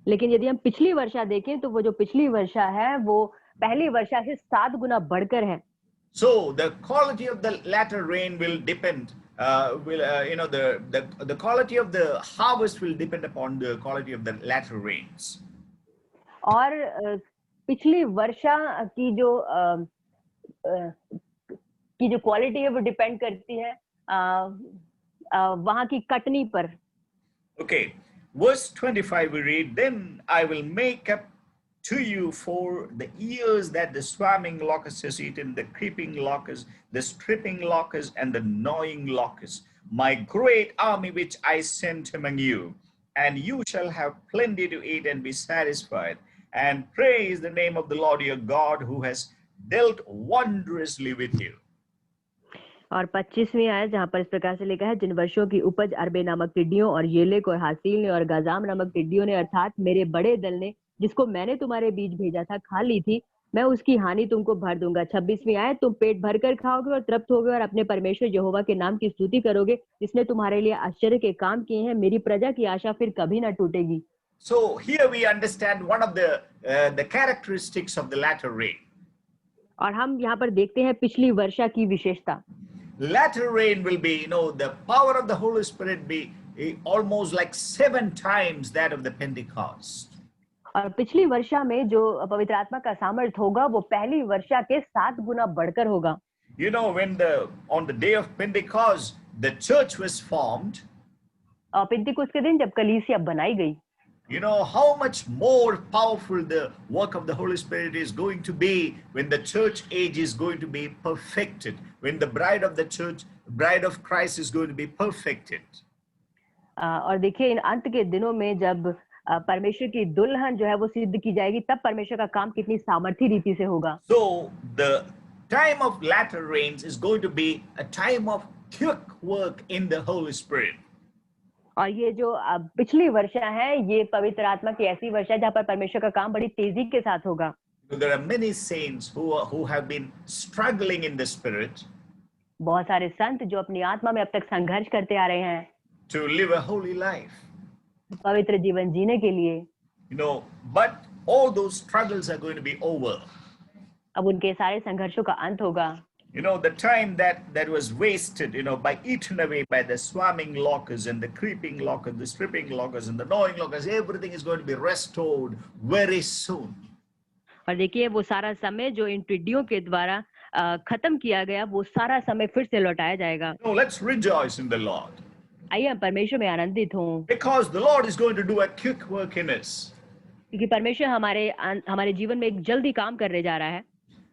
लेकिन यदि हम पिछली वर्षा देखें तो वो जो पिछली वर्षा है वो पहली वर्षा से 7 गुना बढ़कर है। So the quality of the latter rain will depend. The quality of the harvest will depend upon the quality of the latter rains. और पिछली वर्षा की जो क्वालिटी है वो डिपेंड करती है वहां की कटनी पर। Okay, verse 25 we read, then I will make up to you for the years that the swarming locust has eaten, the creeping locust, the stripping locust, and the gnawing locust, my great army which I sent among you. And you shall have plenty to eat and be satisfied, and praise the name of the Lord your God, who has dealt wondrously with you. और 25वीं आयत जहाँ पर इस प्रकार से लिखा है, जिन वर्षों की उपज अरबे नामक टिड्डियों और येलेक और हासील ने और गाजाम नामक टिड्डियों ने अर्थात मेरे बड़े दल ने, जिसको मैंने तुम्हारे बीच भेजा था, खा ली थी, मैं उसकी हानि तुमको भर दूंगा। 26वीं आयत, तुम पेट भर कर खाओगे और तृप्त होगे और अपने परमेश्वर यहोवा के नाम की स्तुति करोगे, जिसने तुम्हारे लिए आश्चर्य के काम किए हैं। मेरी प्रजा की आशा फिर कभी ना टूटेगी। So here we understand one of the characteristics of the latter rain. और हम यहाँ पर देखते हैं पिछली वर्षा की विशेषता। Latter rain will be, the power of the Holy Spirit be almost like 7 times that of the Pentecost. और पिछली वर्षा में जो पवित्र आत्मा का सामर्थ होगा वो पहली वर्षा के 7 गुना बढ़कर होगा। When on the day of Pentecost the church was formed, और पिंतीकुस्त के दिन जब कलीसिया बनाई गई, how much more powerful the work of the Holy Spirit is going to be when the church age is going to be perfected, when the bride of the church, bride of Christ is going to be perfected. और देखिए इन अंत के दिनों में जब परमेश्वर की दुल्हन जो है वो सिद्ध की जाएगी, तब परमेश्वर का काम कितनी सामर्थी रीति से होगा। So the time of latter rains is going to be a time of quick work in the Holy Spirit. और ये जो पिछली वर्षा है, ये पवित्र आत्मा की ऐसी वर्षा है जहाँ पर परमेश्वर का काम बड़ी तेजी के साथ होगा। There are many saints who have been struggling in the Spirit. बहुत सारे संत जो अपनी आत्मा में अब तक संघर्ष करते आ रहे हैं to live a holy life. पवित्र जीवन जीने के लिए। But all those struggles are going to be over. अब उनके सारे संघर्षों का अंत होगा। The time that was wasted, by eaten away by the swarming locusts and the creeping locusts, the stripping locusts and the gnawing locusts, everything is going to be restored very soon. और देखिए वो सारा समय जो इन टिड्डियों के द्वारा खत्म किया गया, वो सारा समय फिर से लौटाया जाएगा। Let's rejoice in the Lord. आइए हम परमेश्वर में आनंदित हों। Because the Lord is going to do a quick work in us. क्योंकि परमेश्वर हमारे जीवन में एक जल्दी काम करने जा रहा है।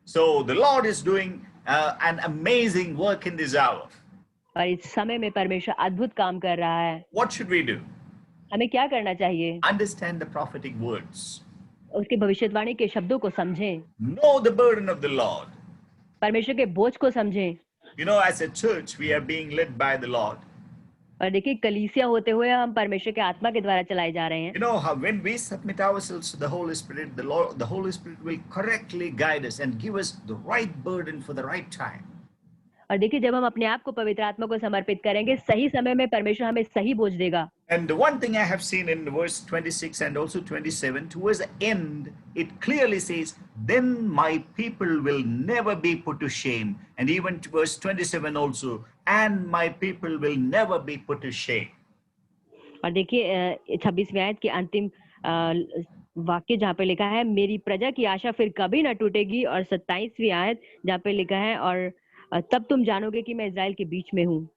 So the Lord is doing an amazing work in this hour. और इस समय में परमेश्वर अद्भुत काम कर रहा है। What should we do? हमें क्या करना चाहिए? Understand the prophetic words. उसके भविष्यवाणी के शब्दों को समझें। Know the burden of the Lord. परमेश्वर के बोझ को समझें। As a church, we are being led by the Lord. और देखिए कलीसिया होते हुए हम परमेश्वर के आत्मा के द्वारा चलाए जा रहे हैं। How when we submit ourselves to the Holy Spirit, the Holy Spirit will correctly guide us and give us the right burden for the right time. और देखिए जब हम अपने आप को पवित्र आत्मा को समर्पित करेंगे, सही समय में परमेश्वर हमें सही बोझ देगा। And the one thing I have seen in verse 26 and also 27, towards the end, it clearly says, "Then my people will never be put to shame." And even to verse 27 also, "And my people will never be put to shame." और देखिए 26वीं आयत के अंतिम वाक्य जहाँ पे लिखा है, मेरी प्रजा की आशा फिर कभी ना टूटेगी, और 27वीं आयत जहाँ पे लिखा है, और तब तुम जानोगे कि मैं इज़राइल के बीच में हूँ।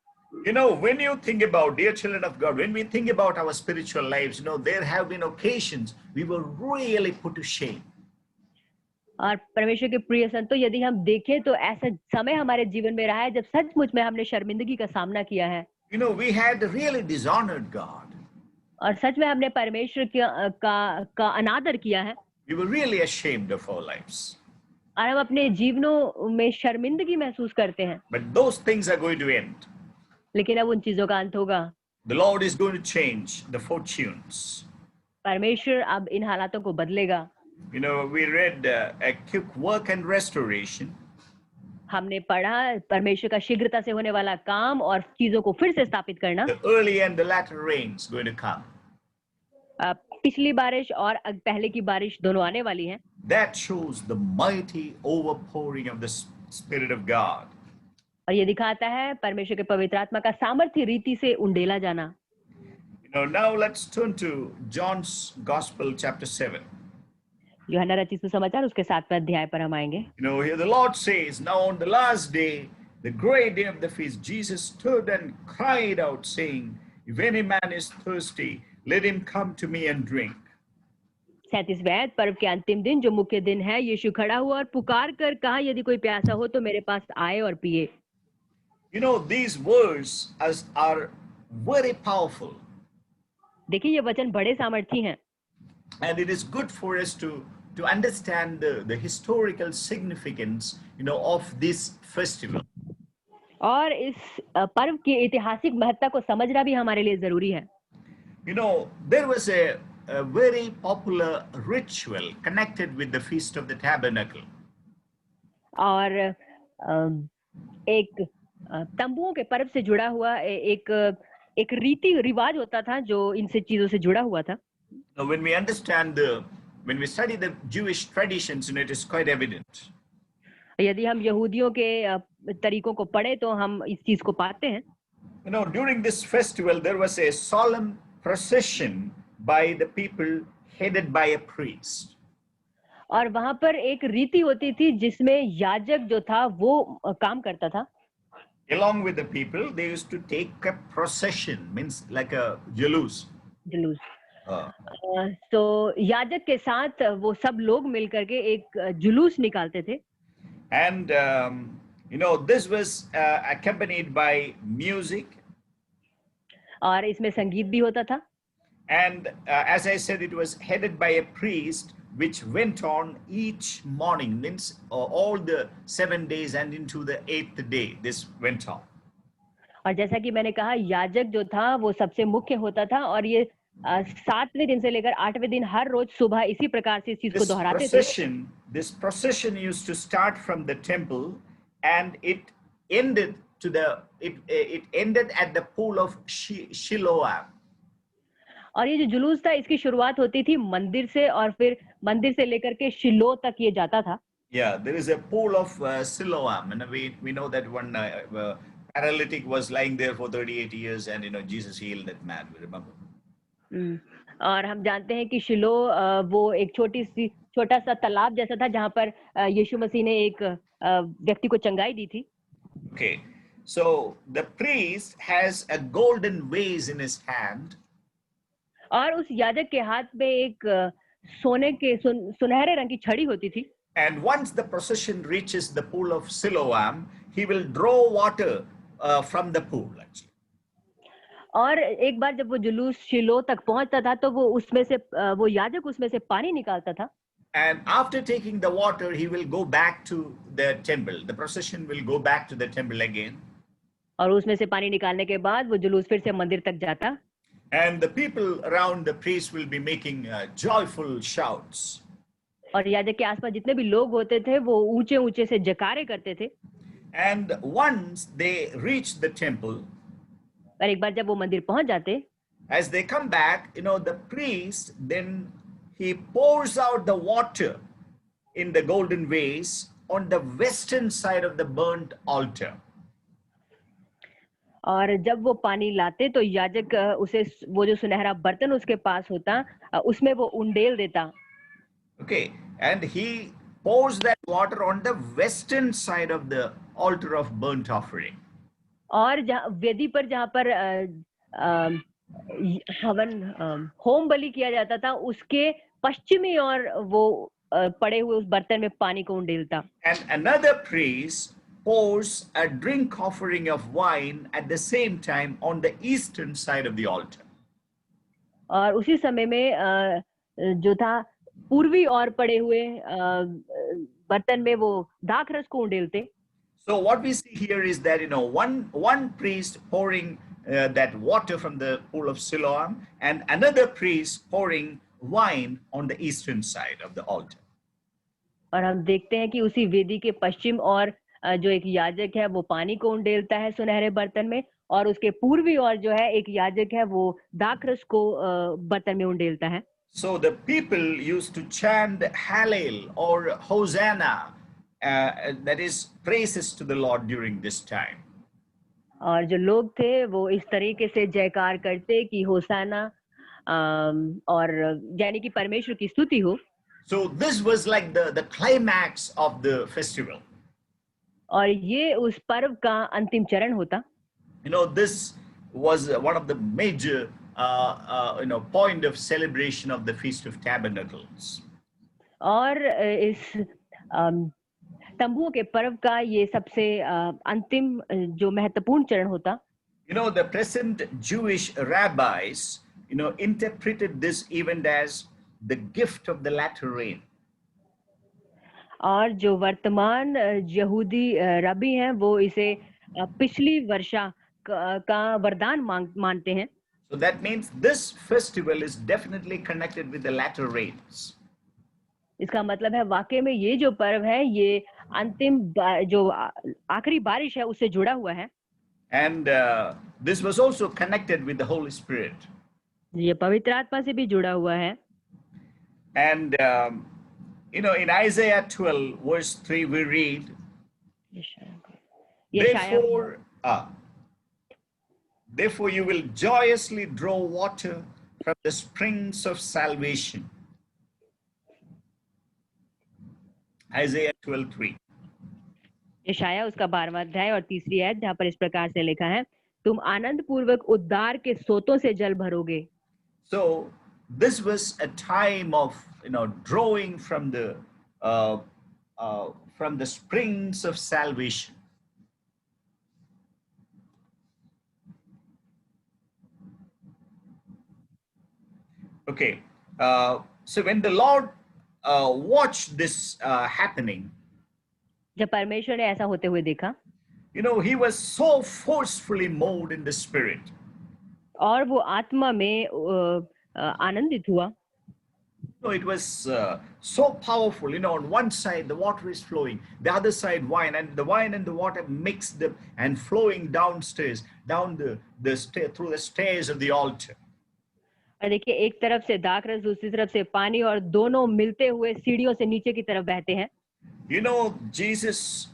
When you think about, dear children of God, when we think about our spiritual lives, there have been occasions we were really put to shame. और परमेश्वर के प्रिय संतों, यदि हम देखें तो ऐसा समय हमारे जीवन में रहा है जब सचमुच में हमने शर्मिंदगी का सामना किया है। We had really dishonored God. और सच में हमने परमेश्वर का अनादर किया है। We were really ashamed of our lives. और हम अपने जीवनों में शर्मिंदगी महसूस करते हैं। But those things are going to end. लेकिन अब उन चीजों का अंत होगा। The Lord is going to change the fortunes. परमेश्वर अब इन हालातों को बदलेगा। We read a quick work and restoration. हमने पढ़ा परमेश्वर का शीघ्रता से होने वाला काम और चीजों को फिर से स्थापित करना। The early and the latter rains going to come. पिछली बारिश और पहले की बारिश दोनों आने वाली हैं। That shows the mighty overpouring of the Spirit of God. और ये दिखाता है परमेश्वर के पवित्र आत्मा का सामर्थ्य रीति से उंडेला जाना। Now let's turn to John's Gospel chapter 7. यूहन्ना रचित सुसमाचार उसके 7वें अध्याय पर हम आएंगे। Here the Lord says, "Now on the last day, the great day of the feast, Jesus stood and cried out, saying, If any man is thirsty, let him come to me and drink." 37वें आयत, पर्व के अंतिम दिन जो मुख्य दिन है, यीशु खड़ा हुआ और पुकार कर कहा, यदि कोई प्यासा हो तो मेरे पास आए और पिए। These words are very powerful. देखिए ये वचन बड़े सामर्थी हैं। And it is good for us to to understand the historical significance, of this festival. और इस पर्व की ऐतिहासिक महत्ता को समझना भी हमारे लिए ज़रूरी है। There was a very popular ritual connected with the Feast of the Tabernacle. और एक तंबुओं के पर्व से जुड़ा हुआ एक रीति रिवाज होता था जो इनसे चीजों से जुड़ा हुआ था। Now, when we study the Jewish traditions, it is quite evident. यदि हम यहूदियों के तरीकों को पढ़े तो हम इस चीज को पाते हैं। During this festival, there was a solemn procession by the people headed by a priest. और वहां पर एक रीति होती थी जिसमें याजक जो था वो काम करता था। Along with the people, they used to take a procession, means like a jalus. जुलूस। Uh, तो याजक के साथ वो सब लोग मिलकर के एक जुलूस निकालते थे। and this was accompanied by music. और इसमें संगीत भी होता था। And as I said, it was headed by a priest, which went on each morning, means all the 7 days and into the 8th day, this went on. और जैसा कि मैंने कहा याजक जो था वो सबसे मुख्य होता था और ये 7वें दिन से लेकर 8वें दिन हर रोज सुबह इसी प्रकार से इस चीज को दोहराते थे। This procession used to start from the temple, and it ended it ended at the pool of Shiloah. और ये जो जुलूस था इसकी शुरुआत होती थी मंदिर से और फिर मंदिर से लेकर के शिलो तक ये जाता था। Yeah, there is a pool of Siloam, and we know that one paralytic was lying there for 38 years, and Jesus healed that man. We remember. और हम जानते हैं कि शिलो वो एक छोटा सा तालाब जैसा था जहां पर यीशु मसीह ने एक व्यक्ति को चंगाई दी थी। Okay, so the priest has a golden vase in his hand. और उस याजक के हाथ में एक सोने के सुनहरे रंग की छड़ी होती थी। And once the procession reaches the pool of Siloam, he will draw water from the pool, actually. और एक बार जब वो जुलूस शिलो तक पहुंचता था तो वो याजक उसमें से पानी निकालता था। And after taking the water, he will go back to the temple. The procession will go back to the temple again. और उसमें से पानी निकालने के बाद वो जुलूस फिर से मंदिर तक जाता। And the people around the priest will be making joyful shouts. और याजक के आसपास जितने भी लोग होते थे वो ऊंचे ऊंचे से जयकारे करते थे। And once they reach the temple, और एक बार जब वो मंदिर पहुंच जाते, as they come back, the priest then he pours out the water in the golden vase on the western side of the burnt altar. और जब वो पानी लाते तो याजक उसे वो जो सुनहरा बर्तन उसके पास होता उसमें वो उंडेल देता। Okay, and he pours that water on the western side of the altar of burnt offering. और वेदी पर जहाँ पर हवन होम बलि किया जाता था उसके पश्चिमी और वो पड़े हुए उस बर्तन में पानी को उंडेलता। And another priest pours a drink offering of wine at the same time on the eastern side of the altar. और उसी समय में जो था पूर्वी और पड़े हुए बर्तन में वो दाख रस को उंडेलते। So what we see here is that one priest pouring that water from the pool of Siloam, and another priest pouring wine on the eastern side of the altar. और हम देखते हैं कि उसी वेदी के पश्चिम और जो एक याजक है वो पानी को उंडेलता है सुनहरे बर्तन में और उसके पूर्वी और जो है एक याजक है वो दाखरस को बर्तन में उंडेलता है। So the people used to chant Hallel or Hosanna, that is praises to the Lord during this time. और जो लोग थे वो इस तरीके से जयकार करते कि होसाना और यानी कि परमेश्वर की स्तुति हो। So this was like the climax of the festival. और ये उस पर्व का अंतिम चरण होता। This was one of the major point of celebration of the Feast of Tabernacles. और इस तंबुओं के पर्व का ये सबसे अंतिम जो महत्वपूर्ण चरण होता। The present Jewish rabbis interpreted this event as the gift of the latter rain. और जो वर्तमान यहूदी रबी हैं वो इसे पिछली वर्षा का वरदान मानते हैं। So that means this festival is definitely connected with the latter rains. इसका मतलब है वाकई में ये जो पर्व है ये अंतिम जो आखिरी बारिश है उससे जुड़ा हुआ है। And this was also connected with the Holy Spirit. ये पवित्र आत्मा से भी जुड़ा हुआ है। And in Isaiah 12, verse 3, we read, Therefore, therefore you will joyously draw water from the springs of salvation. Isaiah 12:3. यशाया उसका 12वां अध्याय और 3री आयत जहाँ पर इस प्रकार से लिखा है, तुम आनंद पूर्वक उद्धार के सोतों से जल भरोगे। So this was a time of drawing from the springs of salvation. Okay, so when the Lord watched this happening, जब परमेश्वर ने ऐसा होते हुए देखा, he was so forcefully moved in the spirit. और वो आत्मा में आनंदित हुआ। It was so powerful. On one side the water is flowing, the other side wine, and the wine and the water mixed them and flowing downstairs, down the stair, through the stairs of the altar. और देखिए एक तरफ से दाखरस, दूसरी तरफ से पानी, और दोनों मिलते हुए सीढ़ियों से नीचे की तरफ बहते हैं। Jesus,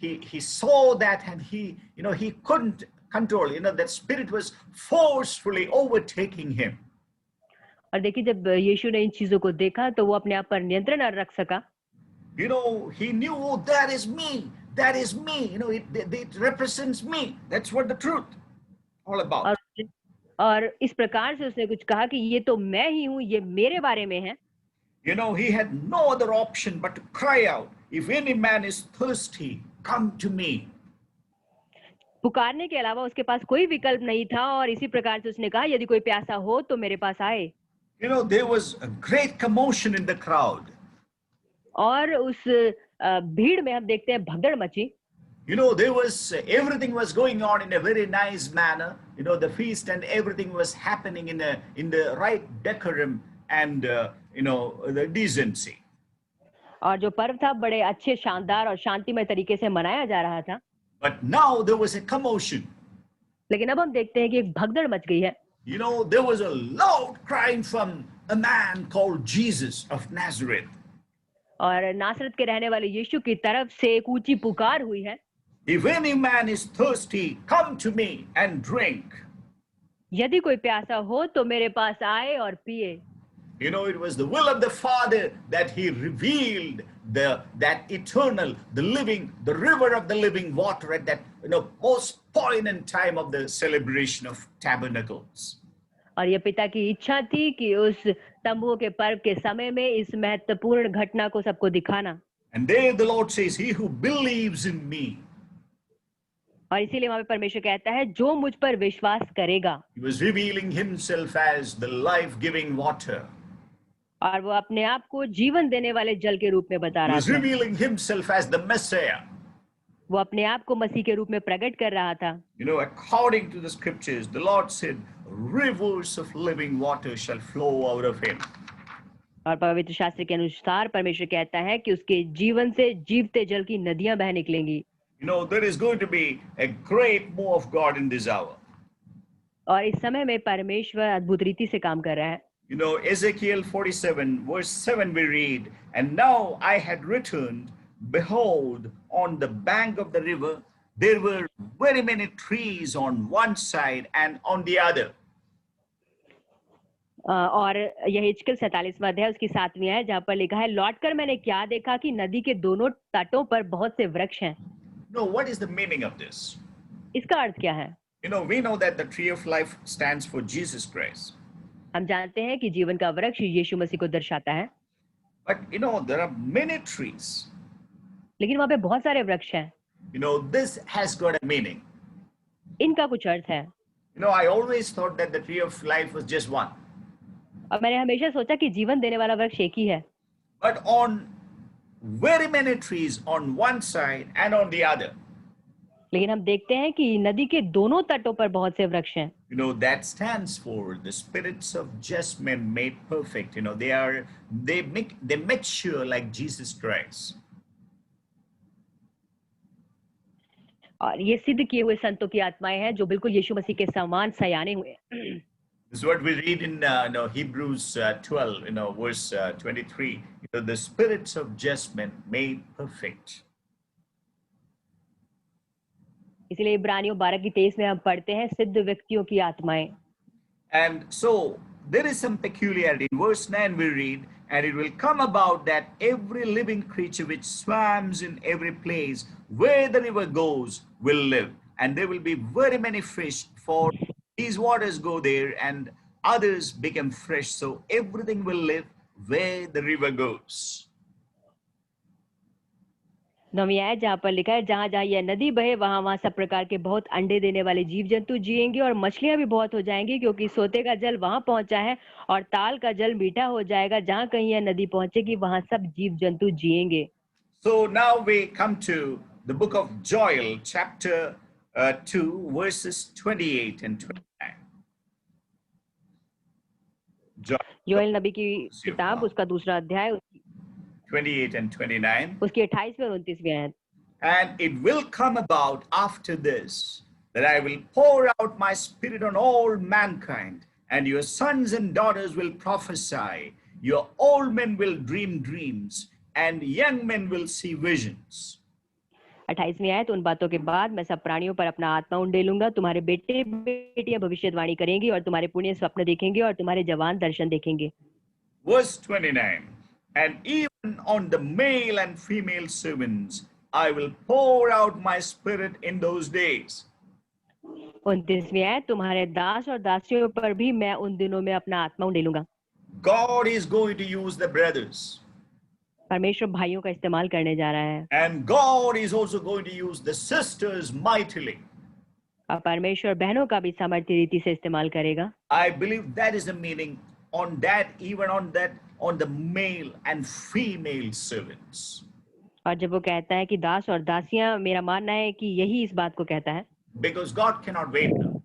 he saw that, and he couldn't control. That spirit was forcefully overtaking him. और देखिए जब यीशु ने इन चीजों को देखा तो वो अपने आप पर नियंत्रण न रख सका। He knew, oh, that is me. That is me. It represents me. That's what the truth all about. और इस प्रकार से उसने कुछ कहा कि ये तो मैं ही हूँ, ये मेरे बारे में है। He had no other option but to cry out, if any man is thirsty, come to me. पुकारने के अलावा उसके पास कोई विकल्प नहीं था, और इसी प्रकार से उसने कहा, यदि कोई प्यासा हो तो मेरे पास आए। There was a great commotion in the crowd. और उस भीड़ में हम देखते हैं भगदड़ मची। There was everything was going on in a very nice manner. The feast and everything was happening in the right decorum and the decency. और जो पर्व था बड़े अच्छे, शानदार और शांतिमय तरीके से मनाया जा रहा था। But now there was a commotion. लेकिन अब हम देखते हैं कि एक भगदड़ मच गई है। There was a loud crying from a man called Jesus of Nazareth. और नासरत के रहने वाले यीशु की तरफ से एक ऊंची पुकार हुई है। If any man is thirsty, come to me and drink. यदि कोई प्यासा हो तो मेरे पास आए और पिए। It was the will of the Father that he revealed that eternal, the living, the river of the living water at that most poignant time of the celebration of tabernacles. और ये पिता की इच्छा थी कि उस तंबुओं के पर्व के समय में इस महत्वपूर्ण घटना को सबको दिखाना। And there the Lord says, he who believes in me. और इसीलिए वहां पे परमेश्वर कहता है, जो मुझ पर विश्वास करेगा। He was revealing himself as the life-giving water. और वो अपने आप को जीवन देने वाले जल के रूप में बता रहा था। He was revealing himself as the Messiah. वो अपने आप को मसीह के रूप में प्रकट कर रहा था। According to the scriptures, the Lord said, rivers of living water shall flow out of him. और पवित्र शास्त्र के अनुसार परमेश्वर कहता है कि उसके जीवन से जीवते जल की नदियां बह निकलेंगी। There is going to be a great move of God in this hour. और इस समय में परमेश्वर अद्भुत रीति से काम कर रहा है। Ezekiel 47 verse 7 we read, and now I had returned, behold, on the bank of the river there were very many trees on one side and on the other. और यहेजकेल 47वां अध्याय उसकी 7वीं है, जहाँ पर लिखा है, लौटकर मैंने क्या देखा कि नदी के दोनों तटों पर बहुत से वृक्ष हैं। No, what is the meaning of this? इसका अर्थ क्या है? We know that the tree of life stands for Jesus Christ. हम जानते हैं कि जीवन का वृक्ष यीशु मसीह को दर्शाता है। But there are many trees. लेकिन वहाँ पे बहुत सारे वृक्ष हैं। This has got a meaning. इनका कुछ अर्थ है। I always thought that the tree of life was just one. और मैंने हमेशा सोचा कि जीवन देने वाला वृक्ष एक ही है। but on very many trees on one side and on the other. लेकिन हम देखते हैं कि नदी के दोनों तटों पर बहुत से वृक्ष हैं। You know, that stands for the spirits of just men made perfect. You know, they mature like Jesus Christ. और ये सिद्ध किए हुए संतों की आत्माएं हैं जो बिल्कुल यीशु मसीह के समान सयाने हुए हैं। This is what we read in Hebrews 12, verse 23. You know, the spirits of just men made perfect. इसलिए इब्रानियों 12 की 23 में हम पढ़ते हैं सिद्ध व्यक्तियों की आत्माएं। And so there is some peculiarity. In verse 9 we read, and it will come about that every living creature which swims in every place where the river goes will live. And there will be very many fish, for these waters go there, and others become fresh. So everything will live where the river goes. 9वीं आयत जहाँ पर लिखा है जहाँ जहाँ यह नदी बहे वहां वहां सब प्रकार के बहुत अंडे देने वाले जीव जंतु जिएंगे और मछलियां भी बहुत हो जाएंगी क्योंकि सोते का जल वहां पहुंचा है और ताल का जल मीठा हो जाएगा। जहाँ कहीं यह नदी पहुंचेगी वहां सब जीव जंतु जिएंगे। So now we come to the book of Joel, chapter 2, verses 28 and 29. Joel नबी की किताब उसका दूसरा अध्याय 28 and 29. उसकी 28वीं और 29वीं आयत। And it will come about after this that I will pour out my spirit on all mankind, and your sons and daughters will prophesy, your old men will dream dreams, and young men will see visions. 28वीं आयत उन बातों के बाद मैं सब प्राणियों पर अपना आत्मा उंडेलूंगा, तुम्हारे बेटे बेटियां भविष्यवाणी करेंगी और तुम्हारे पुण्य स्वप्न देखेंगे और तुम्हारे जवान दर्शन देखेंगे। Verse 29. And even on the male and female servants I will pour out my spirit in those days. 29वीं आयत तुम्हारे दास और दासियों पर भी मैं उन दिनों में अपना आत्मा उंडेलूंगा। God is going to use the brothers. परमेश्वर भाइयों का इस्तेमाल करने जा रहा है। And God is also going to use the sisters mightily. और परमेश्वर बहनों का भी सामर्थ्य रीति से इस्तेमाल करेगा। I believe that is the meaning on that, even on the male and female servants. और जब वो कहता है कि दास और दासियां, मेरा मानना है कि यही इस बात को कहता है। Because God cannot wait now.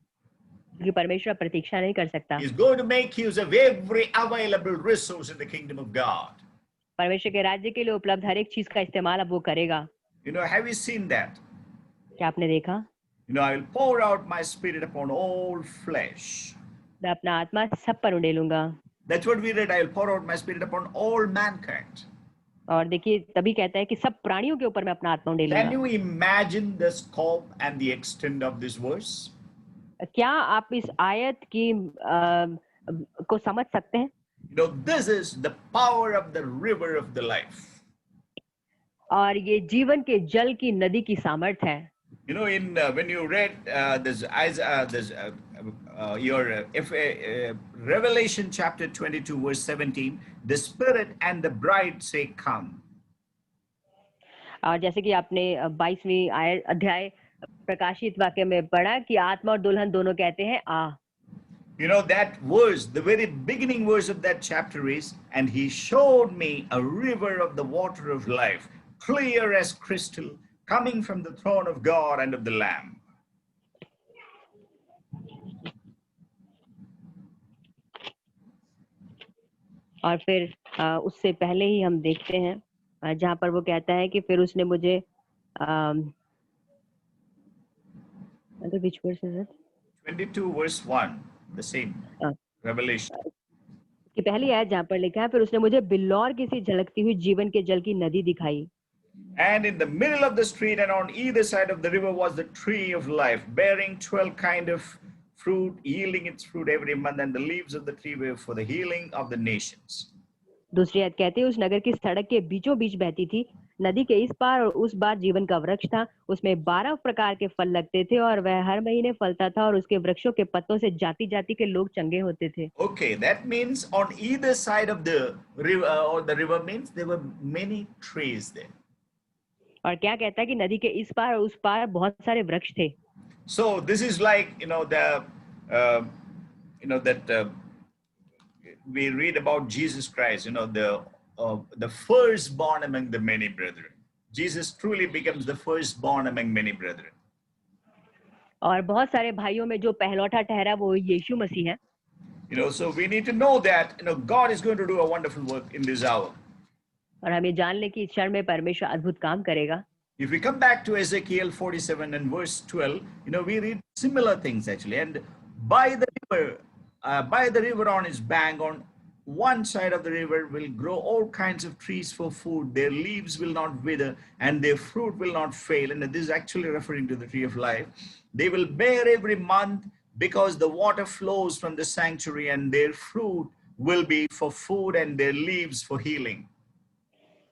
क्योंकि परमेश्वर प्रतीक्षा नहीं कर सकता। He's going to make use of every available resource in the kingdom of God. परमेश्वर के राज्य के लिए उपलब्ध हर एक चीज का इस्तेमाल अब वो करेगा। You know, have you seen that? क्या आपने देखा? You know, I will pour out my spirit upon all flesh. मैं अपना आत्मा सब पर उंडेलूंगा। That's what we read. I will pour out my spirit upon all mankind. और देखिए तभी कहता है कि सब प्राणियों के ऊपर मैं अपना आत्मा उंडेलूंगा। Can you imagine the scope and the extent of this verse? क्या आप इस आयत की को समझ सकते हैं? You know, this is the power of the river of the life. और ये जीवन के जल की नदी की सामर्थ है। You know, when you read Revelation chapter 22 verse 17, the Spirit and the bride say, "Come." और जैसे कि आपने 22वीं अध्याय प्रकाशित वाक्य में पढ़ा कि आत्मा और दुल्हन दोनों कहते हैं आ। You know, that verse, the very beginning verse of that chapter is, "And he showed me a river of the water of life, clear as crystal, coming from the throne of God and of the Lamb." और फिर उससे पहले ही हम देखते हैं जहाँ पर वो कहता है कि फिर उसने मुझे which verse is it? 22 verse 1, the same Revelation. कि पहली आयत जहाँ पर लिखा है फिर उसने मुझे बिल्लौर की सी झलकती हुई जीवन के जल की नदी दिखाई। And in the middle of the street and on either side of the river was the tree of life, bearing 12 kind of fruit, yielding its fruit every month, and the leaves of the tree were for the healing of the nations. दूसरी आयत कहती है उस नगर की सड़क के बीचों बीच बहती थी, नदी के इस पार और उस पार जीवन का वृक्ष था, उसमें 12 प्रकार के फल लगते थे और वह हर महीने फलता था और उसके वृक्षों के पत्तों से जाति जाति के लोग चंगे होते थे। Okay, that means on either side of the river, or the river means there were many trees there. और क्या कहता है कि नदी के इस पार और उस पार बहुत सारे वृक्ष थे। So this is like, that we read about Jesus Christ, the the firstborn among the many brethren. Jesus truly becomes the firstborn among many brethren. और बहुत सारे भाइयों में जो पहलौठा ठहरा वो यीशु मसीह है। So we need to know that God is going to do a wonderful work in this hour. और हम ये जान लें कि इस क्षण में परमेश्वर अद्भुत काम करेगा। If we come back to Ezekiel 47 and verse 12, we read similar things actually. And by the river on its bank, on one side of the river will grow all kinds of trees for food. Their leaves will not wither and their fruit will not fail. And this is actually referring to the tree of life. They will bear every month because the water flows from the sanctuary, and their fruit will be for food and their leaves for healing.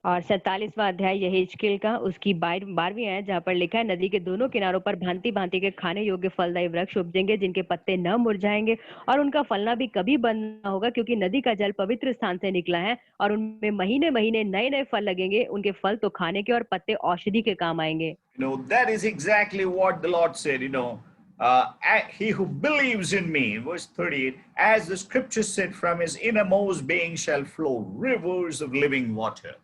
और 47वां अध्याय यहेजकेल का उसकी 12वीं आयत जहाँ पर लिखा है, नदी के दोनों किनारों पर भांति भांति के खाने योग्य फलदायी वृक्ष उपजेंगे जिनके पत्ते न मुरझाएंगे और उनका फलना भी कभी बंद न होगा, क्योंकि नदी का जल पवित्र स्थान से निकला है और उनमें महीने महीने नए नए फल लगेंगे। उनके फल तो खाने के और पत्ते औषधि के काम आएंगे। That is exactly what the Lord said. He who believes in me, verse 38, as the scripture said, from his innermost being shall flow rivers of living water.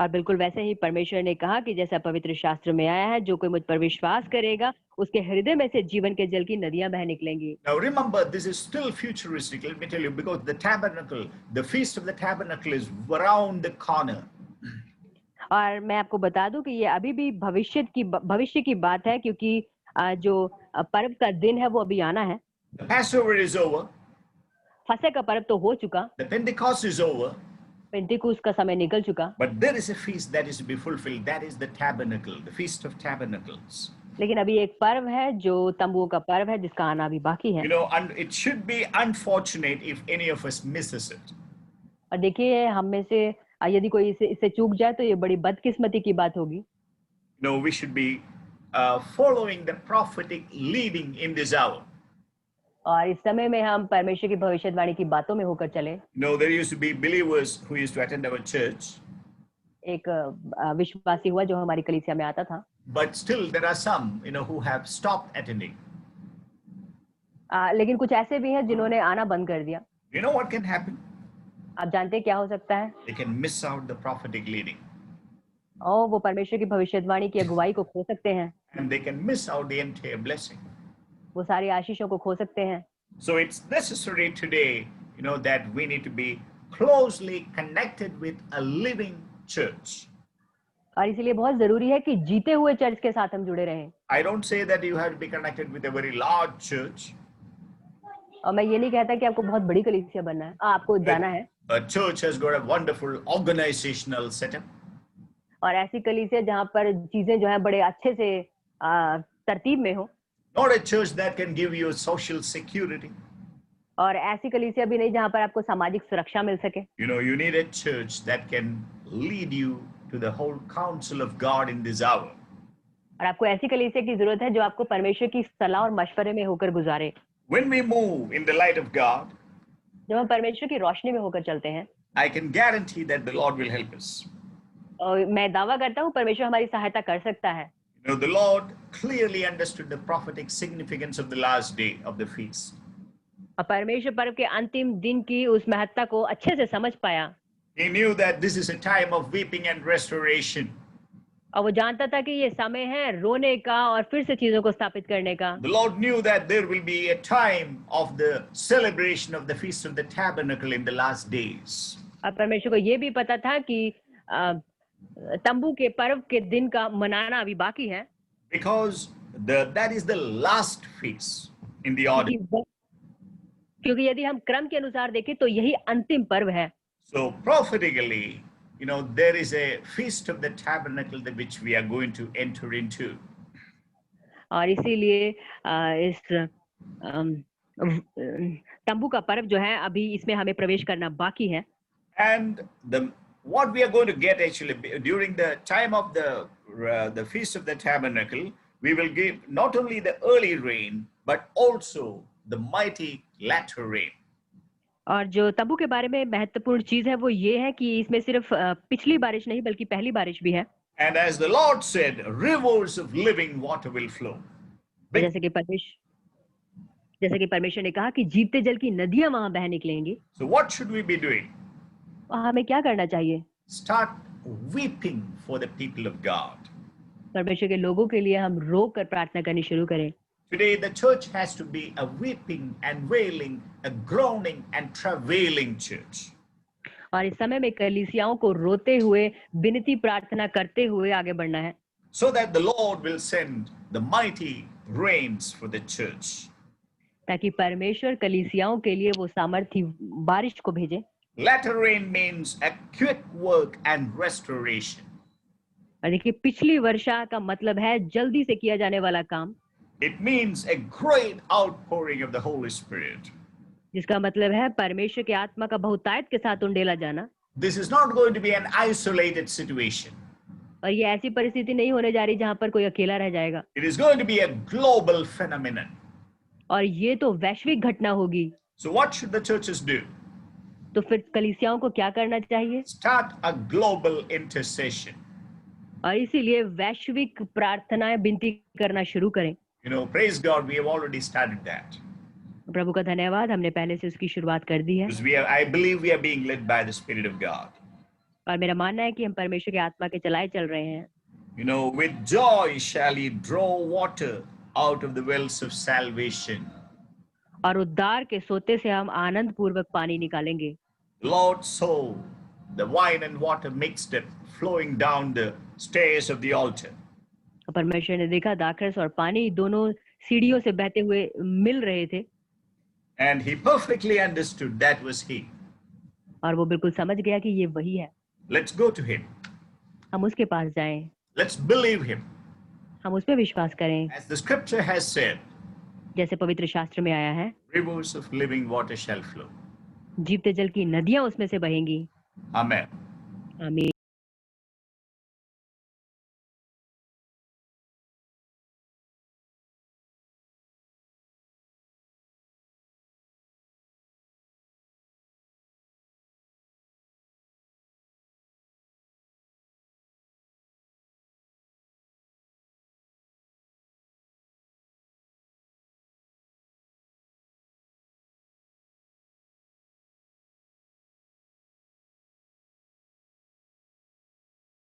और बिल्कुल वैसे ही परमेश्वर ने कहा कि जैसा पवित्र शास्त्र में आया है, जो कोई मुझ पर विश्वास करेगा उसके हृदय में से जीवन के जल की नदियां बह निकलेंगी। Now remember, this is still futuristic. Let me tell you, because the tabernacle, the feast of the tabernacle is around the corner. और मैं आपको बता दूं कि ये अभी भी भविष्य की बात है, क्योंकि जो पर्व का दिन है वो अभी आना है। The Passover is over. फसह का पर्व तो हो चुका, The Pentecost is over. पेंटिकुस्त का समय निकल चुका, But there is a feast that is to be fulfilled. That is the tabernacle, the feast of tabernacles. लेकिन अभी एक पर्व है जो तंबुओं का पर्व है जिसका आना अभी बाकी है। And it should be unfortunate if any of us misses it. और देखिए, हम में से यदि कोई इससे चूक जाए तो ये बड़ी बदकिस्मती की बात होगी। We should be following the prophetic leading in this hour. और इस समय में हम परमेश्वर की भविष्यवाणी की बातों में होकर चले। There used to be believers who used to attend our church. एक विश्वासी हुआ जो हमारी कलीसिया में आता था। But still there are some, who have stopped attending. लेकिन कुछ ऐसे भी हैं जिन्होंने आना बंद कर दिया। You know what can happen? आप जानते हैं क्या हो सकता है? They can miss out the prophetic leading. वो परमेश्वर की भविष्यवाणी की अगुवाई को खो सकते हैं। And they can miss out the entire blessing. वो सारी आशीषों को खो सकते हैं। So it's necessary today, that we need to be closely connected with a living church. और इसीलिए बहुत जरूरी है कि जीते हुए चर्च के साथ हम जुड़े रहें। I don't say that you have to be connected with a very large church. और मैं ये नहीं कहता कि आपको बहुत बड़ी कलीसिया बनना है, आपको जाना है। A church has got a wonderful organizational setup. और ऐसी कलीसिया जहाँ पर चीजें जो है बड़े अच्छे से तरतीब में हो। Not a church that can give you social security. और ऐसी कलीसिया भी नहीं जहाँ पर आपको सामाजिक सुरक्षा मिल सके। You need a church that can lead you to the whole counsel of God in this hour. और आपको ऐसी कलीसिया की जरूरत है जो आपको परमेश्वर की सलाह और मशवरे में होकर गुजारे। When we move in the light of God, जब हम परमेश्वर की रोशनी में होकर चलते हैं, I can guarantee that the Lord will help us. और मैं दावा करता हूँ परमेश्वर हमारी सहायता कर सकता है। The Lord clearly understood the prophetic significance of the last day of the feast. और परमेश्वर पर्व के अंतिम दिन की उस महत्ता को अच्छे से समझ पाया। He knew that this is a time of weeping and restoration. और वो जानता था कि ये समय है रोने का और फिर से चीजों को स्थापित करने का। The Lord knew that there will be a time of the celebration of the Feast of the Tabernacle in the last days. और परमेश्वर को ये भी पता था कि तंबू के पर्व के दिन का मनाना अभी बाकी है। Because that is the last feast in the order. क्योंकि यदि हम क्रम के अनुसार देखें तो यही अंतिम पर्व है। So prophetically, there is a Feast of the Tabernacle that which we are going to enter into. और इसीलिए इस तंबू का पर्व जो है अभी इसमें हमें प्रवेश करना बाकी है। And what we are going to get actually during the time of the Feast of the Tabernacle, we will give not only the early rain but also the mighty latter rain. और जो तंबू के बारे में महत्वपूर्ण चीज है वो ये है कि इसमें सिर्फ पिछली बारिश नहीं बल्कि पहली बारिश भी है। And as the Lord said, rivers of living water will flow. जैसे कि परमेश्वर ने कहा कि जीते जल की नदियां वहां बह निकलेंगी। So what should we be doing? हमें क्या करना चाहिए? Start weeping for the people of God. परमेश्वर के लोगों के लिए हम रो कर प्रार्थना करनी शुरू करें। Today, the church has to be a weeping and wailing, a groaning and travailing church. और इस समय में कलीसियाओं को रोते हुए, विनती प्रार्थना करते हुए आगे बढ़ना है, So that the Lord will send the mighty rains for the church. ताकि परमेश्वर कलीसियाओं के लिए वो सामर्थी बारिश को भेजे। Latter rain means a quick work and restoration. और देखिए, पिछली वर्षा का मतलब है जल्दी से किया जाने वाला काम, It means a great outpouring of the Holy Spirit. जिसका मतलब है परमेश्वर के आत्मा का बहुतायत के साथ उंडेला जाना। This is not going to be an isolated situation. और ये ऐसी परिस्थिति नहीं होने जा रही जहां पर कोई अकेला रह जाएगा, It is going to be a global phenomenon. और ये तो वैश्विक घटना होगी। So what should the churches do? तो फिर कलीसियाओं को क्या करना चाहिए? Start a global intercession. और इसीलिए वैश्विक प्रार्थनाएं विनती करना शुरू करें। You know, praise God, we have already started that. प्रभु का धन्यवाद, हमने पहले से उसकी शुरुआत कर दी है। Because I believe we are being led by the Spirit of God. और मेरा मानना है कि हम परमेश्वर के आत्मा के चलाए चल रहे हैं। You know, with joy shall ye draw water out of the wells of salvation. और उद्धार के सोते से हम आनंद पूर्वक पानी निकालेंगे। The Lord saw the wine and water mixed up, flowing down the stairs of the altar. परमेश्वर ने देखा दाखरस और पानी दोनों सीढ़ियों से बहते हुए मिल रहे थे, And he perfectly understood that was he. और वो बिल्कुल समझ गया कि ये वही है। Let's go to him. हम उसके पास जाएं, Let's believe him. हम उस पर विश्वास करें, As the scripture has said, जैसे पवित्र शास्त्र में आया है, rivers of living water shall flow. जीवते जल की नदियां उसमें से बहेंगी। Amen. आमीन।